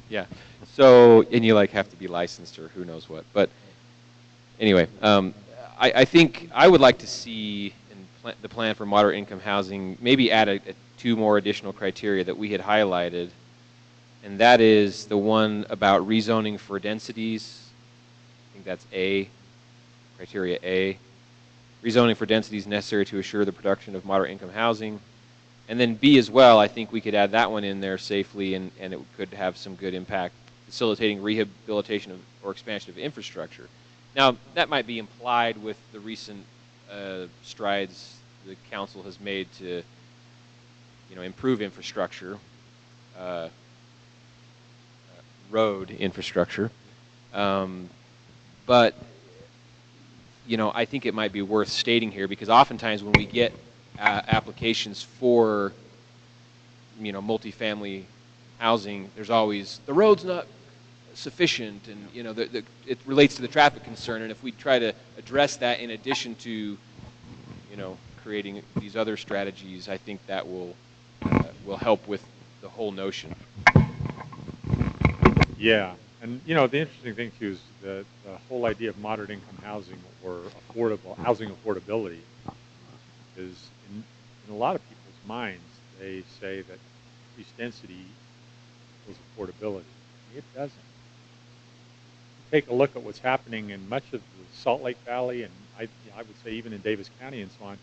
Yeah. So, and you have to be licensed or who knows what. But anyway, I think I would like to see in the plan for moderate income housing maybe add two more additional criteria that we had highlighted, and that is the one about rezoning for densities. I think that's A, criteria A. Rezoning for densities necessary to assure the production of moderate income housing. And then B as well, I think we could add that one in there safely, and it could have some good impact, facilitating rehabilitation or expansion of infrastructure. Now, that might be implied with the recent strides the council has made to, improve infrastructure, road infrastructure. But, I think it might be worth stating here, because oftentimes when we get applications for, multifamily housing, there's always, the road's not sufficient, and, it relates to the traffic concern, and if we try to address that in addition to, creating these other strategies, I think that will help with the whole notion. Yeah, and the interesting thing too is the whole idea of moderate income housing or housing affordability is in a lot of people's minds, they say that increased density equals affordability. It doesn't. Take a look at what's happening in much of the Salt Lake Valley, and I would say even in Davis County and so on.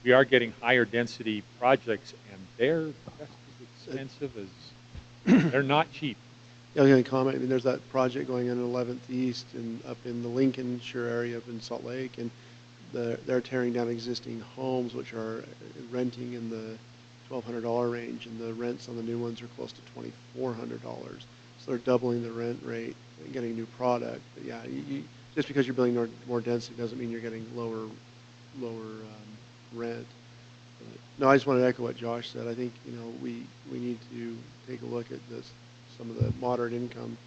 We are getting higher density projects, and they're just as expensive as, they're not cheap. Yeah, I was going to comment. I mean, there's that project going on in 11th East and up in the Lincolnshire area up in Salt Lake, and they're tearing down existing homes, which are renting in the $1,200 range, and the rents on the new ones are close to $2,400. So they're doubling the rent rate and getting new product. But yeah, just because you're building more density doesn't mean you're getting lower rent. No, I just want to echo what Josh said. I think we need to take a look at some of the moderate income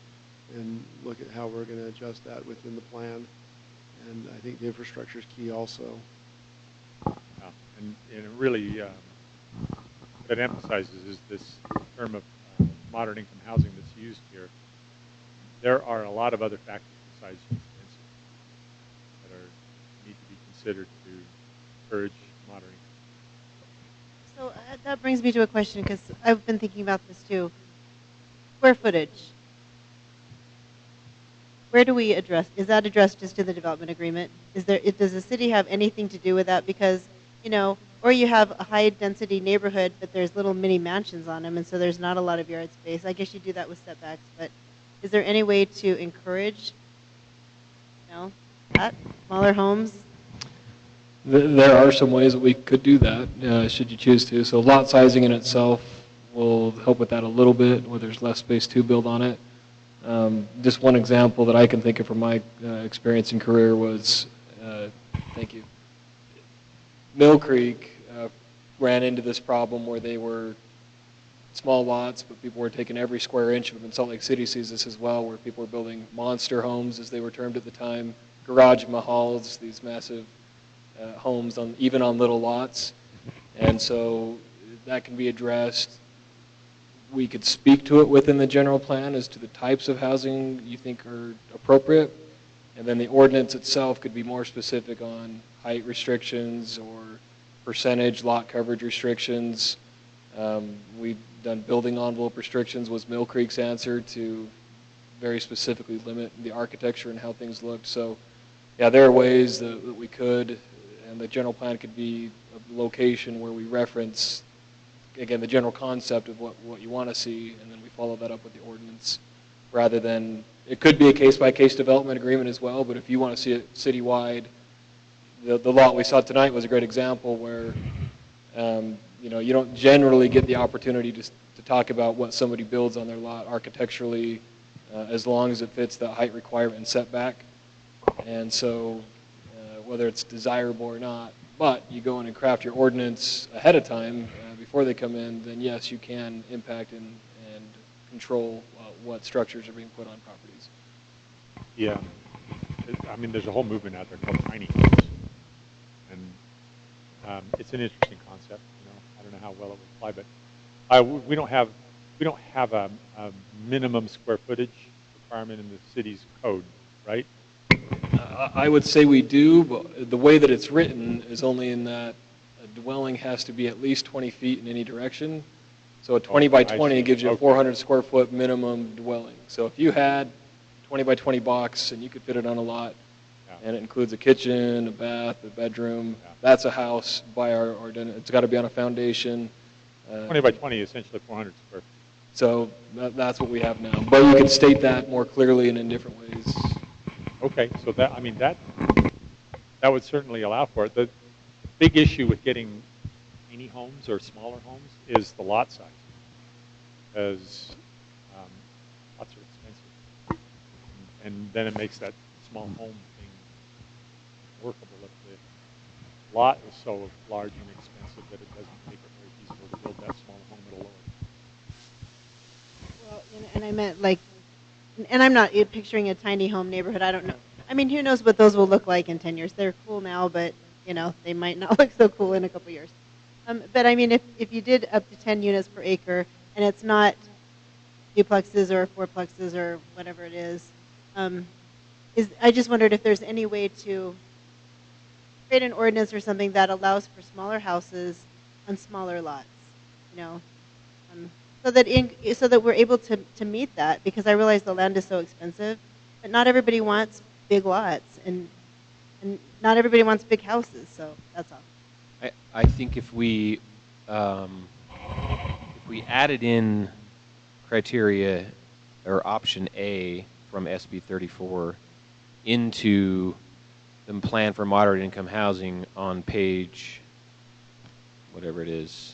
and look at how we're going to adjust that within the plan. And I think the infrastructure is key also. And it really, what it emphasizes is this term of moderate income housing that's used here. There are a lot of other factors besides just density that need to be considered to encourage moderate income. So that brings me to a question, because I've been thinking about this too. Square footage. Where do we address? Is that addressed just to the development agreement? Does the city have anything to do with that? Because, or you have a high density neighborhood, but there's little mini mansions on them, and so there's not a lot of yard space. I guess you do that with setbacks, but is there any way to encourage, that? Smaller homes? There are some ways that we could do that, should you choose to. So lot sizing in itself will help with that a little bit, where there's less space to build on it. Just one example that I can think of from my experience and career was, thank you, Mill Creek ran into this problem where they were small lots, but people were taking every square inch of them. And Salt Lake City sees this as well, where people were building monster homes, as they were termed at the time, garage mahals, these massive homes even on little lots. And so that can be addressed we could speak to it within the general plan as to the types of housing you think are appropriate. And then the ordinance itself could be more specific on height restrictions or percentage lot coverage restrictions. We've done building envelope restrictions was Mill Creek's answer to very specifically limit the architecture and how things looked. So yeah, there are ways that we could, and the general plan could be a location where we reference, again, the general concept of what you want to see, and then we follow that up with the ordinance, rather than, it could be a case-by-case development agreement as well, but if you want to see it citywide, the lot we saw tonight was a great example where you don't generally get the opportunity to talk about what somebody builds on their lot architecturally, as long as it fits the height requirement and setback. And so whether it's desirable or not, but you go in and craft your ordinance ahead of time before they come in, then yes, you can impact and control what structures are being put on properties. Yeah. I mean, there's a whole movement out there called tiny homes. And it's an interesting concept. I don't know how well it would apply, but we don't have a minimum square footage requirement in the city's code, right? I would say we do, but the way that it's written is only in that a dwelling has to be at least 20 feet in any direction. So a 20 by 20 gives you a 400 square foot minimum dwelling. So if you had 20 by 20 box and you could fit it on a lot, and it includes a kitchen, a bath, a bedroom, that's a house by our ordinance. It's got to be on a foundation. 20 by 20 is essentially 400 square feet. So that's what we have now. But you can state that more clearly and in different ways. Okay, so that would certainly allow for it. The big issue with getting tiny homes or smaller homes is the lot size, because lots are expensive, and then it makes that small home thing workable. If the lot is so large and expensive that it doesn't make it very feasible to build that small home at a lower. Well, and I meant and I'm not picturing a tiny home neighborhood. I don't know. I mean, who knows what those will look like in 10 years? They're cool now, but they might not look so cool in a couple years. But I mean, if you did up to 10 units per acre, and it's not duplexes or fourplexes or whatever it is, I just wondered if there's any way to create an ordinance or something that allows for smaller houses on smaller lots, so that we're able to meet that, because I realize the land is so expensive, but not everybody wants big lots, and not everybody wants big houses, so that's all. I think if we added in criteria or option A from SB 34 into the plan for moderate income housing on page, whatever it is,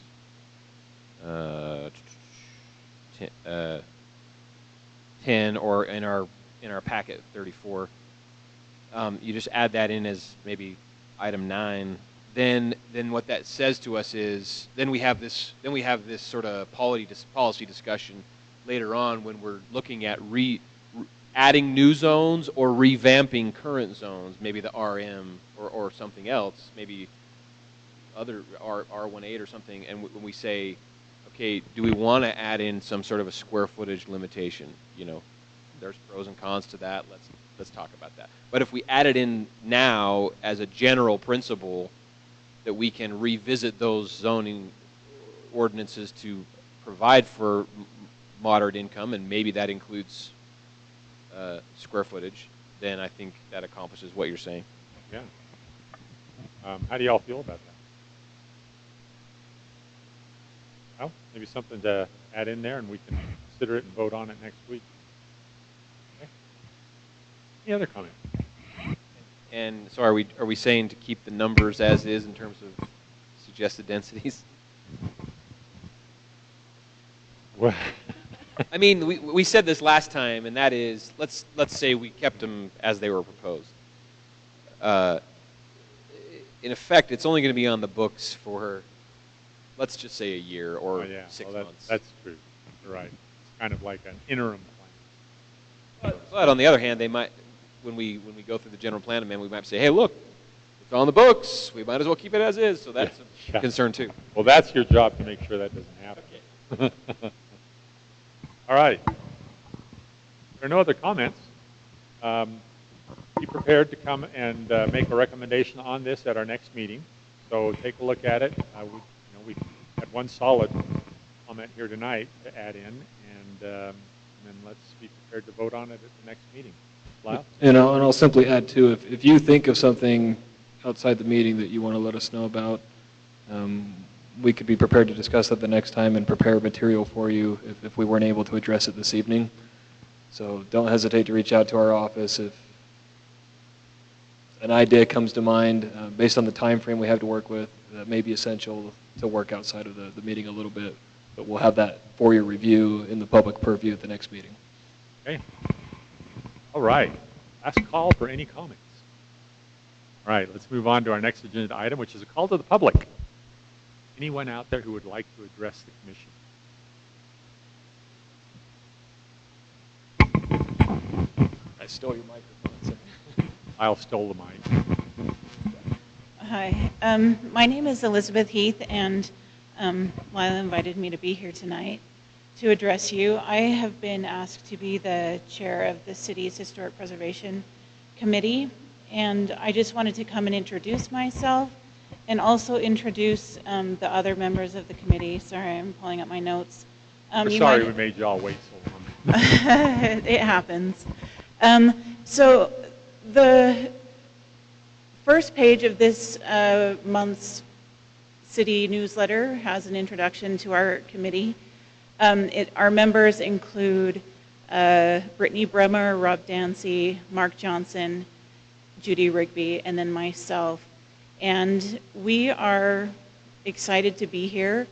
10, or in our packet 34, you just add that in as maybe item 9. Then what that says to us is we have this sort of policy discussion later on when we're looking at adding new zones or revamping current zones, maybe the RM or something else, maybe other R18 or something, and when we say, okay, do we want to add in some sort of a square footage limitation? There's pros and cons to that. Let's talk about that. But if we add it in now as a general principle, that we can revisit those zoning ordinances to provide for moderate income, and maybe that includes square footage, then I think that accomplishes what you're saying. Yeah. How do y'all feel about that? Well, maybe something to add in there, and we can consider it and vote on it next week. Okay. Any other comment? And so are we saying to keep the numbers as is in terms of suggested densities? Well, I mean, we said this last time, and that is, let's say we kept them as they were proposed. In effect, it's only going to be on the books for, let's just say, a year or 6 months. That's true. You're right. It's kind of like an interim plan. But on the other hand, they might, when we go through the general plan amendment, we might say, hey, look, it's on the books. We might as well keep it as is. So that's a concern too. Well, that's your job to make sure that doesn't happen. Okay. All right. If there are no other comments, be prepared to come and make a recommendation on this at our next meeting. So take a look at it. We had one solid comment here tonight to add in, and then let's be prepared to vote on it at the next meeting. Lyle? And I'll simply add too, if you think of something outside the meeting that you want to let us know about, we could be prepared to discuss it the next time and prepare material for you if we weren't able to address it this evening. So don't hesitate to reach out to our office if an idea comes to mind based on the time frame we have to work with that may be essential to work outside of the meeting a little bit. But we'll have that for your review in the public purview at the next meeting. Okay. All right. Last call for any comments. All right, let's move on to our next agenda item, which is a call to the public. Anyone out there who would like to address the commission? I stole your microphone. I'll stole the mic. Hi, my name is Elizabeth Heath, and Lila invited me to be here tonight to address you. I have been asked to be the chair of the city's Historic Preservation Committee, and I just wanted to come and introduce myself and also introduce the other members of the committee. Sorry, I'm pulling up my notes. We're sorry we made you all wait so long. It happens. So the first page of this month's city newsletter has an introduction to our committee. Our members include Brittany Bremer, Rob Dancy, Mark Johnson, Judy Rigby, and then myself. And we are excited to be here.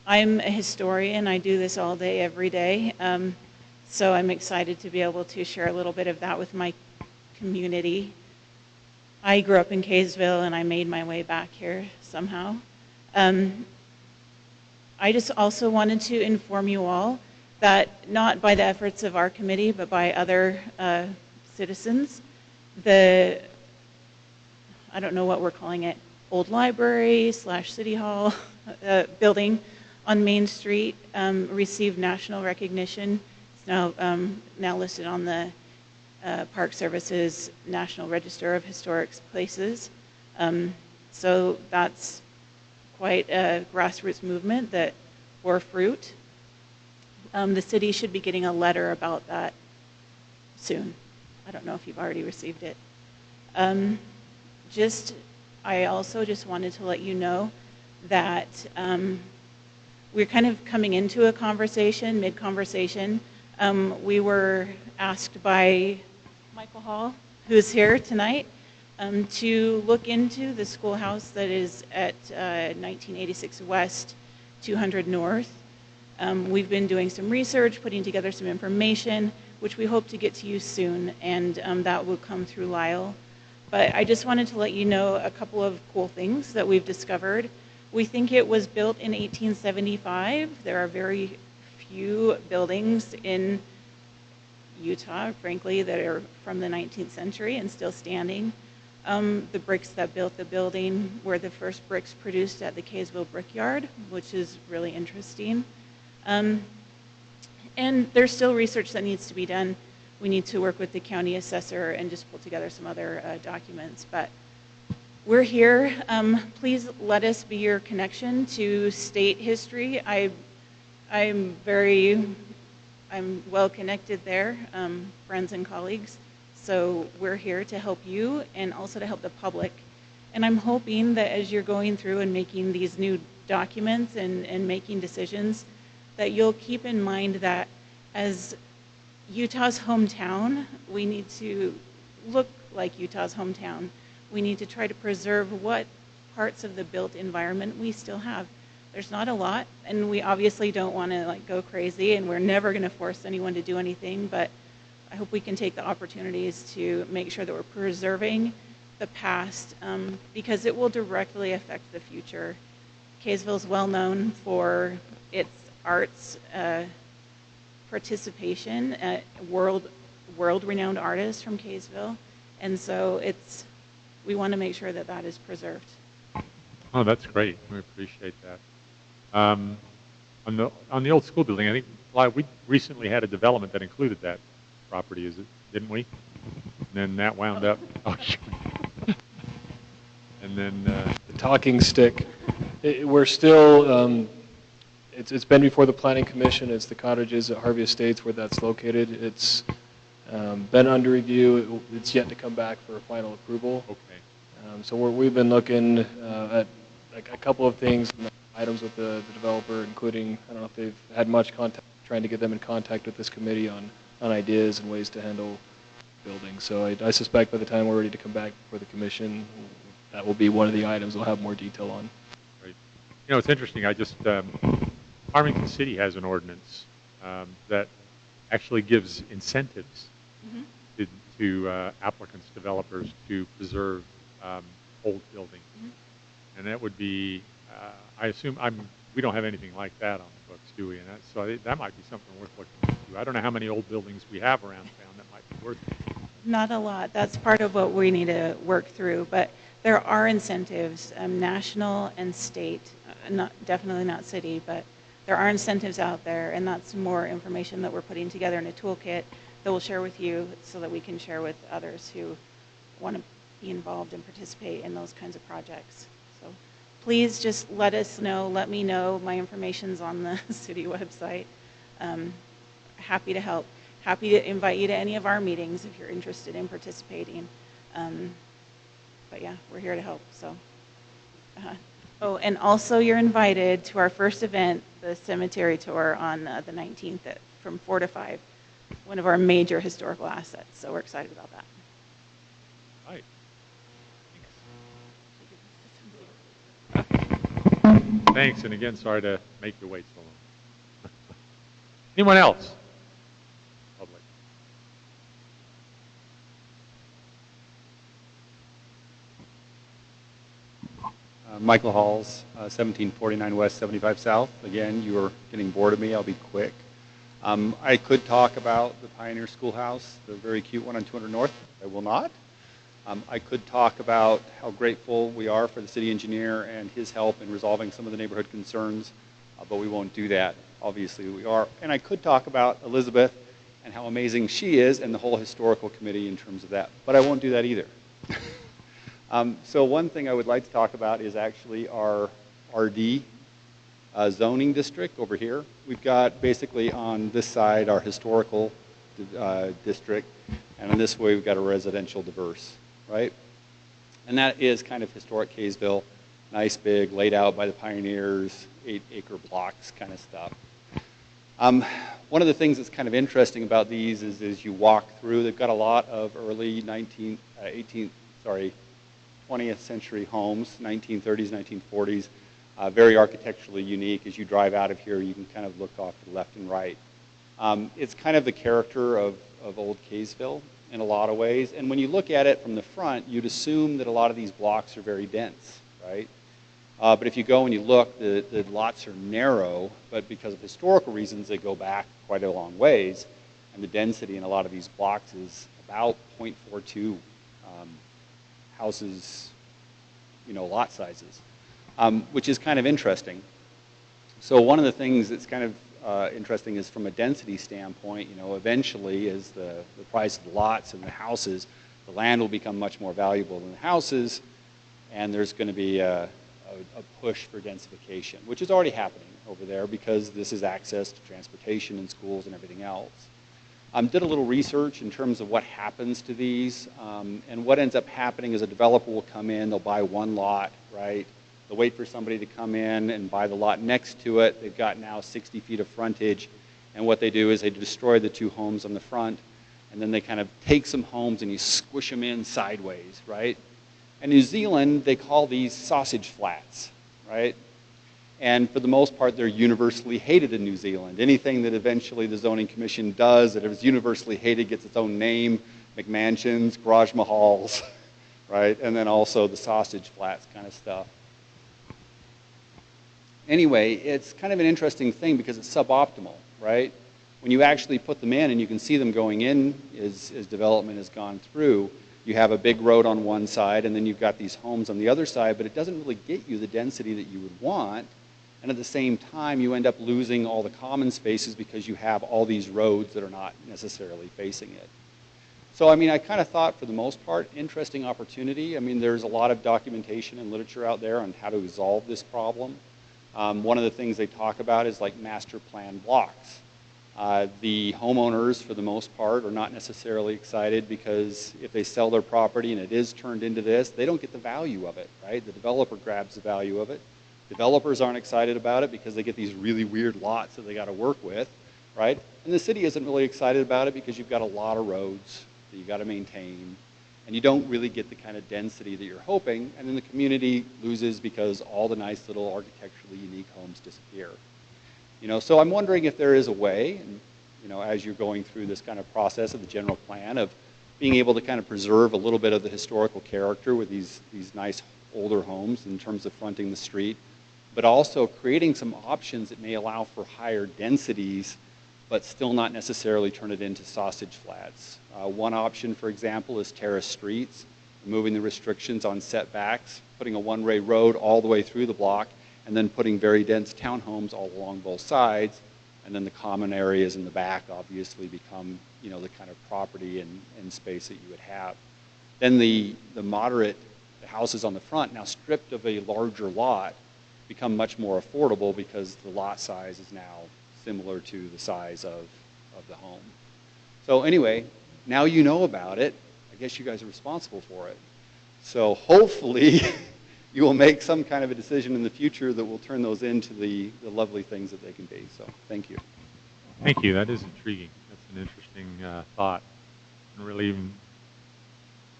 I'm a historian. I do this all day, every day. So I'm excited to be able to share a little bit of that with my community. I grew up in Kaysville, and I made my way back here somehow. I just also wanted to inform you all that not by the efforts of our committee, but by other citizens, I don't know what we're calling it, old library / city hall building on Main Street received national recognition. It's now listed on the Park Service's National Register of Historic Places. So that's quite a grassroots movement that bore fruit. The city should be getting a letter about that soon. I don't know if you've already received it. I also just wanted to let you know that we're kind of coming into a conversation, mid-conversation. We were asked by Michael Hall, who's here tonight, to look into the schoolhouse that is at 1986 West, 200 North. We've been doing some research, putting together some information, which we hope to get to you soon, and that will come through Lyle. But I just wanted to let you know a couple of cool things that we've discovered. We think it was built in 1875. There are very few buildings in Utah, frankly, that are from the 19th century and still standing. The bricks that built the building were the first bricks produced at the Kaysville Brickyard, which is really interesting. And there's still research that needs to be done. We need to work with the county assessor and just pull together some other documents. But we're here. Please let us be your connection to state history. I'm well connected there, friends and colleagues. So we're here to help you and also to help the public. And I'm hoping that as you're going through and making these new documents and making decisions, that you'll keep in mind that as Utah's hometown, we need to look like Utah's hometown. We need to try to preserve what parts of the built environment we still have. There's not a lot, and we obviously don't want to go crazy, and we're never going to force anyone to do anything, but I hope we can take the opportunities to make sure that we're preserving the past, because it will directly affect the future. Kaysville is well known for its arts participation, world-renowned artists from Kaysville, and so we want to make sure that that is preserved. Oh, that's great. We appreciate that. On the old school building, I think Well, we recently had a development that included that property, didn't we? And then that wound up. Oh, and then The talking stick. We're still, it's been before the Planning Commission. It's the cottages at Harvey Estates where that's located. It's been under review. It's yet to come back for final approval. Okay. So we've been looking at like a couple of things, items with the developer, including, I don't know if they've had much contact, trying to get them in contact with this committee on ideas and ways to handle buildings. So I suspect by the time we're ready to come back before the commission, that will be one of the items we'll have more detail on. Right. You know, it's interesting. I just, Farmington City has an ordinance that actually gives incentives to applicants, developers to preserve old buildings. And that would be, I assume, we don't have anything like that on the books, do we? And so that might be something worth looking into. I don't know how many old buildings we have around town that might be worth it. Not a lot. That's part of what we need to work through. But there are incentives, national and state, definitely not city, but there are incentives out there, and that's more information that we're putting together in a toolkit that we'll share with you so that we can share with others who want to be involved and participate in those kinds of projects. So please just let us know, let me know. My information's on the city website. Happy to help. Happy to invite you to any of our meetings if you're interested in participating. But yeah, we're here to help. So, Oh, and also you're invited to our first event, the cemetery tour on the 19th from 4 to 5. One of our major historical assets. So we're excited about that. Right. Thanks, and again, sorry to make you wait so long. Anyone else? Public. Michael Halls, 1749 West, 75 South. Again, you are getting bored of me. I'll be quick. I could talk about the Pioneer Schoolhouse, the very cute one on 200 North. I will not. I could talk about how grateful we are for the city engineer and his help in resolving some of the neighborhood concerns, but we won't do that. Obviously, we are. And I could talk about Elizabeth and how amazing she is and the whole historical committee in terms of that, but I won't do that either. So one thing I would like to talk about is actually our RD zoning district over here. We've got basically on this side our historical district, and on this way we've got a residential diverse, right? And that is kind of historic Kaysville, nice big, laid out by the pioneers, 8-acre blocks kind of stuff. One of the things that's kind of interesting about these is as you walk through, they've got a lot of early 20th century homes, 1930s, 1940s, very architecturally unique. As you drive out of here, you can kind of look off to the left and right. It's kind of the character of old Kaysville in a lot of ways. And when you look at it from the front, you'd assume that a lot of these blocks are very dense, right? But if you go and you look, the lots are narrow, but because of historical reasons, they go back quite a long ways. And the density in a lot of these blocks is about 0.42 houses, lot sizes, which is kind of interesting. So one of the things that's kind of interesting is from a density standpoint, eventually as the price of the lots and the houses, the land will become much more valuable than the houses, and there's going to be a push for densification, which is already happening over there because this is access to transportation and schools and everything else. Did a little research in terms of what happens to these, and what ends up happening is a developer will come in, they'll buy one lot, right? They'll wait for somebody to come in and buy the lot next to it. They've got now 60 feet of frontage, and what they do is they destroy the two homes on the front, and then they kind of take some homes and you squish them in sideways, right? In New Zealand, they call these sausage flats, right? And for the most part, they're universally hated in New Zealand. Anything that eventually the zoning commission does that is universally hated gets its own name, McMansions, garage mahals, right? And then also the sausage flats kind of stuff. Anyway, it's kind of an interesting thing because it's suboptimal, right? When you actually put them in and you can see them going in as development has gone through, you have a big road on one side and then you've got these homes on the other side, but it doesn't really get you the density that you would want and at the same time, you end up losing all the common spaces because you have all these roads that are not necessarily facing it. So, I mean, I kind of thought, for the most part, interesting opportunity. I mean, there's a lot of documentation and literature out there on how to resolve this problem. One of the things they talk about is like master plan blocks. The homeowners, for the most part, are not necessarily excited because if they sell their property and it is turned into this, they don't get the value of it, right? The developer grabs the value of it. Developers aren't excited about it because they get these really weird lots that they got to work with, right? And the city isn't really excited about it because you've got a lot of roads that you got to maintain, and you don't really get the kind of density that you're hoping, and then the community loses because all the nice little architecturally unique homes disappear. You know, so I'm wondering if there is a way, and, you know, as you're going through this kind of process of the general plan, of being able to kind of preserve a little bit of the historical character with these nice older homes in terms of fronting the street, but also creating some options that may allow for higher densities, but still not necessarily turn it into sausage flats. One option, for example, is terrace streets, removing the restrictions on setbacks, putting a one-way road all the way through the block, and then putting very dense townhomes all along both sides, and then the common areas in the back obviously become, you know, the kind of property and space that you would have. Then the moderate houses on the front, now stripped of a larger lot, become much more affordable because the lot size is now similar to the size of the home. So anyway, now you know about it. I guess you guys are responsible for it. So hopefully you will make some kind of a decision in the future that will turn those into the lovely things that they can be. So thank you. Thank you. That is intriguing. That's an interesting thought. I really even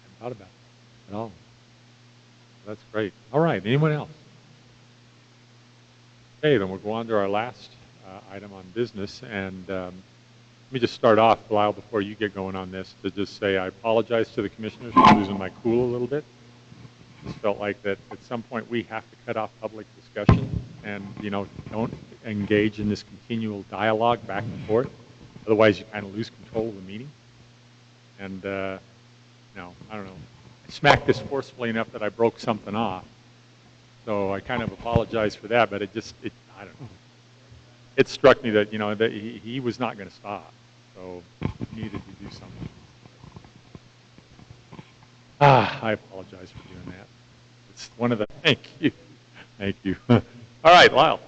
hadn't thought about it at all. That's great. All right. Anyone else? Okay, then we'll go on to our last item on business. And let me just start off, Lyle, before you get going on this, to just say I apologize to the commissioners for losing my cool a little bit. Just felt like that at some point we have to cut off public discussion and, you know, don't engage in this continual dialogue back and forth. Otherwise, you kind of lose control of the meeting. And, no, I don't know. I smacked this forcefully enough that I broke something off. So I kind of apologize for that, but I don't know. It struck me that, you know, that he was not going to stop. So he needed to do something. I apologize for doing that. It's one of the, thank you. Thank you. All right, Lyle.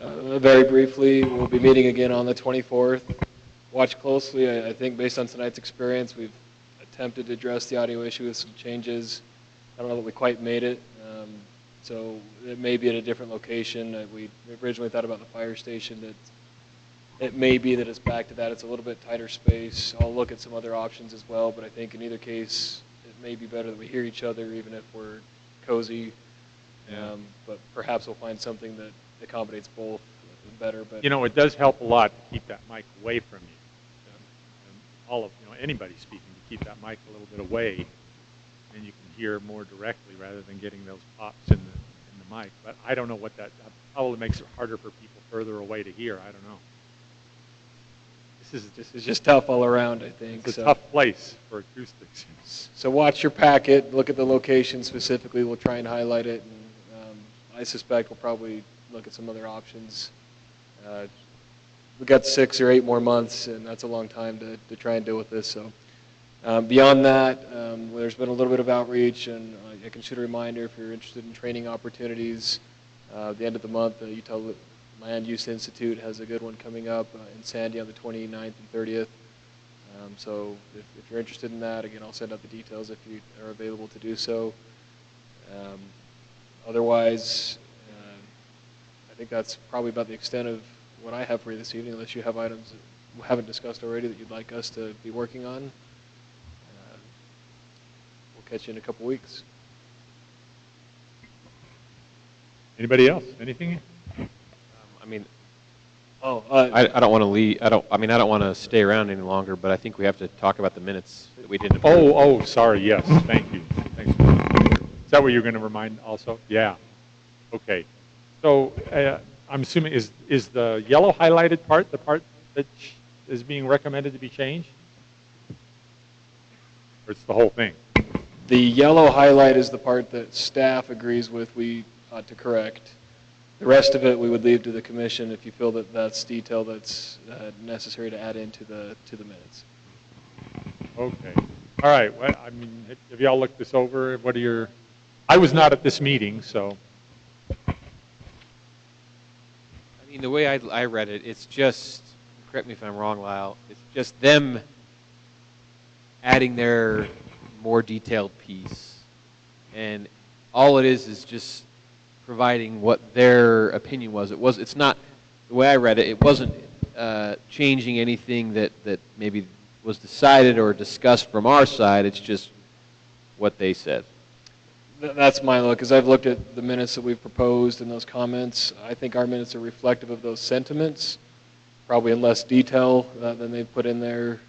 Very briefly, we'll be meeting again on the 24th. Watch closely. I think based on tonight's experience, we've attempted to address the audio issue with some changes. I don't know that we quite made it. So it may be at a different location. We originally thought about the fire station. It may be that it's back to that. It's a little bit tighter space. I'll look at some other options as well, but I think in either case, it may be better that we hear each other, even if we're cozy. But perhaps we'll find something that accommodates both better. But you know, it does help a lot to keep that mic away from you. And all of, you know, anybody speaking, to keep that mic a little bit away, and you can hear more directly rather than getting those pops in the mic. But I don't know what that probably makes it harder for people further away to hear. I don't know. This is just tough all around, I think. It's a tough place for acoustics. So watch your packet, look at the location specifically. We'll try and highlight it. And, I suspect we'll probably look at some other options. We've got 6 or 8 more months, and that's a long time to try and deal with this. So beyond that, there's been a little bit of outreach, and I can shoot a reminder if you're interested in training opportunities. At the end of the month, Utah Land Use Institute has a good one coming up in Sandy on the 29th and 30th. So if you're interested in that, again, I'll send out the details if you are available to do so. Otherwise, I think that's probably about the extent of what I have for you this evening, unless you have items that we haven't discussed already that you'd like us to be working on. We'll catch you in a couple weeks. Anybody else? Anything? I don't want to leave. I don't want to stay around any longer. But I think we have to talk about the minutes that we didn't approve. Oh, sorry. Yes, thank you. Thanks. Is that what you're going to remind also? Yeah. Okay. So I'm assuming is the yellow highlighted part the part that is being recommended to be changed, or it's the whole thing? The yellow highlight is the part that staff agrees with we ought to correct. The rest of it, we would leave to the commission if you feel that that's detail that's necessary to add into the minutes. Okay. All right. Well, I mean, have you all looked this over? What are your? I was not at this meeting, so. I mean, the way I read it, it's just, correct me if I'm wrong, Lyle, it's just them adding their more detailed piece. And all it is just providing what their opinion was. It's not, the way I read it, it wasn't changing anything that maybe was decided or discussed from our side. It's just what they said. That's my look, because I've looked at the minutes that we've proposed and those comments. I think our minutes are reflective of those sentiments, probably in less detail than they put in there.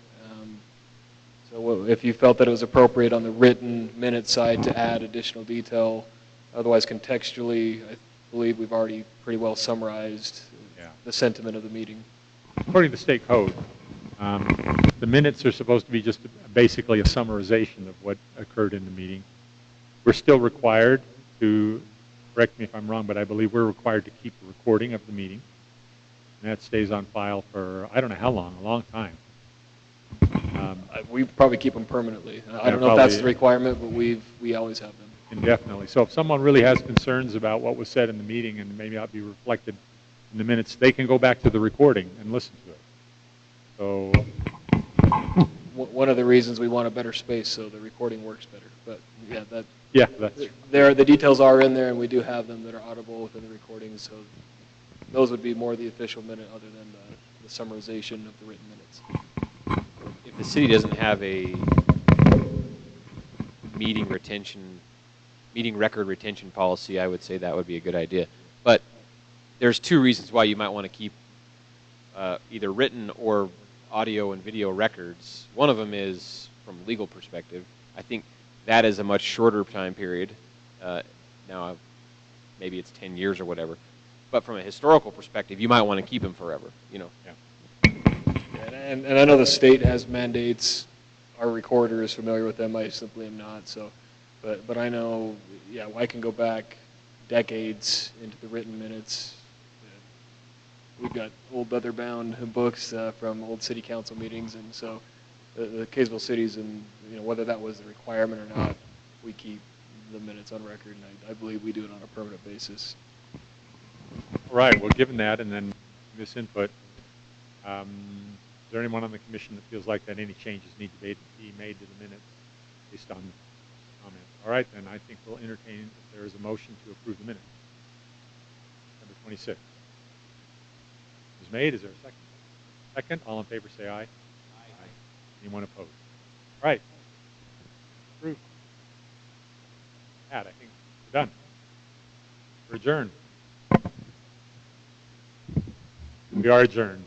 So if you felt that it was appropriate on the written minute side to add additional detail, otherwise contextually, I believe we've already pretty well summarized the sentiment of the meeting. According to state code, the minutes are supposed to be just basically a summarization of what occurred in the meeting. We're still required to, correct me if I'm wrong, but I believe we're required to keep a recording of the meeting. And that stays on file for, I don't know how long, a long time. We probably keep them permanently. I don't know if that's the requirement, but we always have them. Indefinitely. So if someone really has concerns about what was said in the meeting and may not be reflected in the minutes, they can go back to the recording and listen to it. So one of the reasons we want a better space so the recording works better. But that's true. The details are in there, and we do have them that are audible within the recording. So those would be more the official minute, other than the summarization of the written minutes. If the city doesn't have a meeting record retention policy, I would say that would be a good idea. But there's two reasons why you might want to keep either written or audio and video records. One of them is from a legal perspective. I think that is a much shorter time period. Now, maybe it's 10 years or whatever. But from a historical perspective, you might want to keep them forever. Yeah. And I know the state has mandates. Our recorder is familiar with them. I simply am not. So, but I know, I can go back decades into the written minutes. We've got old leather-bound books from old city council meetings, and so the Kaysville cities, and whether that was the requirement or not, we keep the minutes on record, and I believe we do it on a permanent basis. All right. Well, given that, and then this input, is there anyone on the commission that feels like that any changes need to be made to the minutes based on comments? All right, then I think we'll entertain if there is a motion to approve the minutes. Number 26. Is made. Is there a second? Second. All in favor say aye. Aye. Anyone opposed? All right. Approved. Pat, I think we're done. We're adjourned. We are adjourned.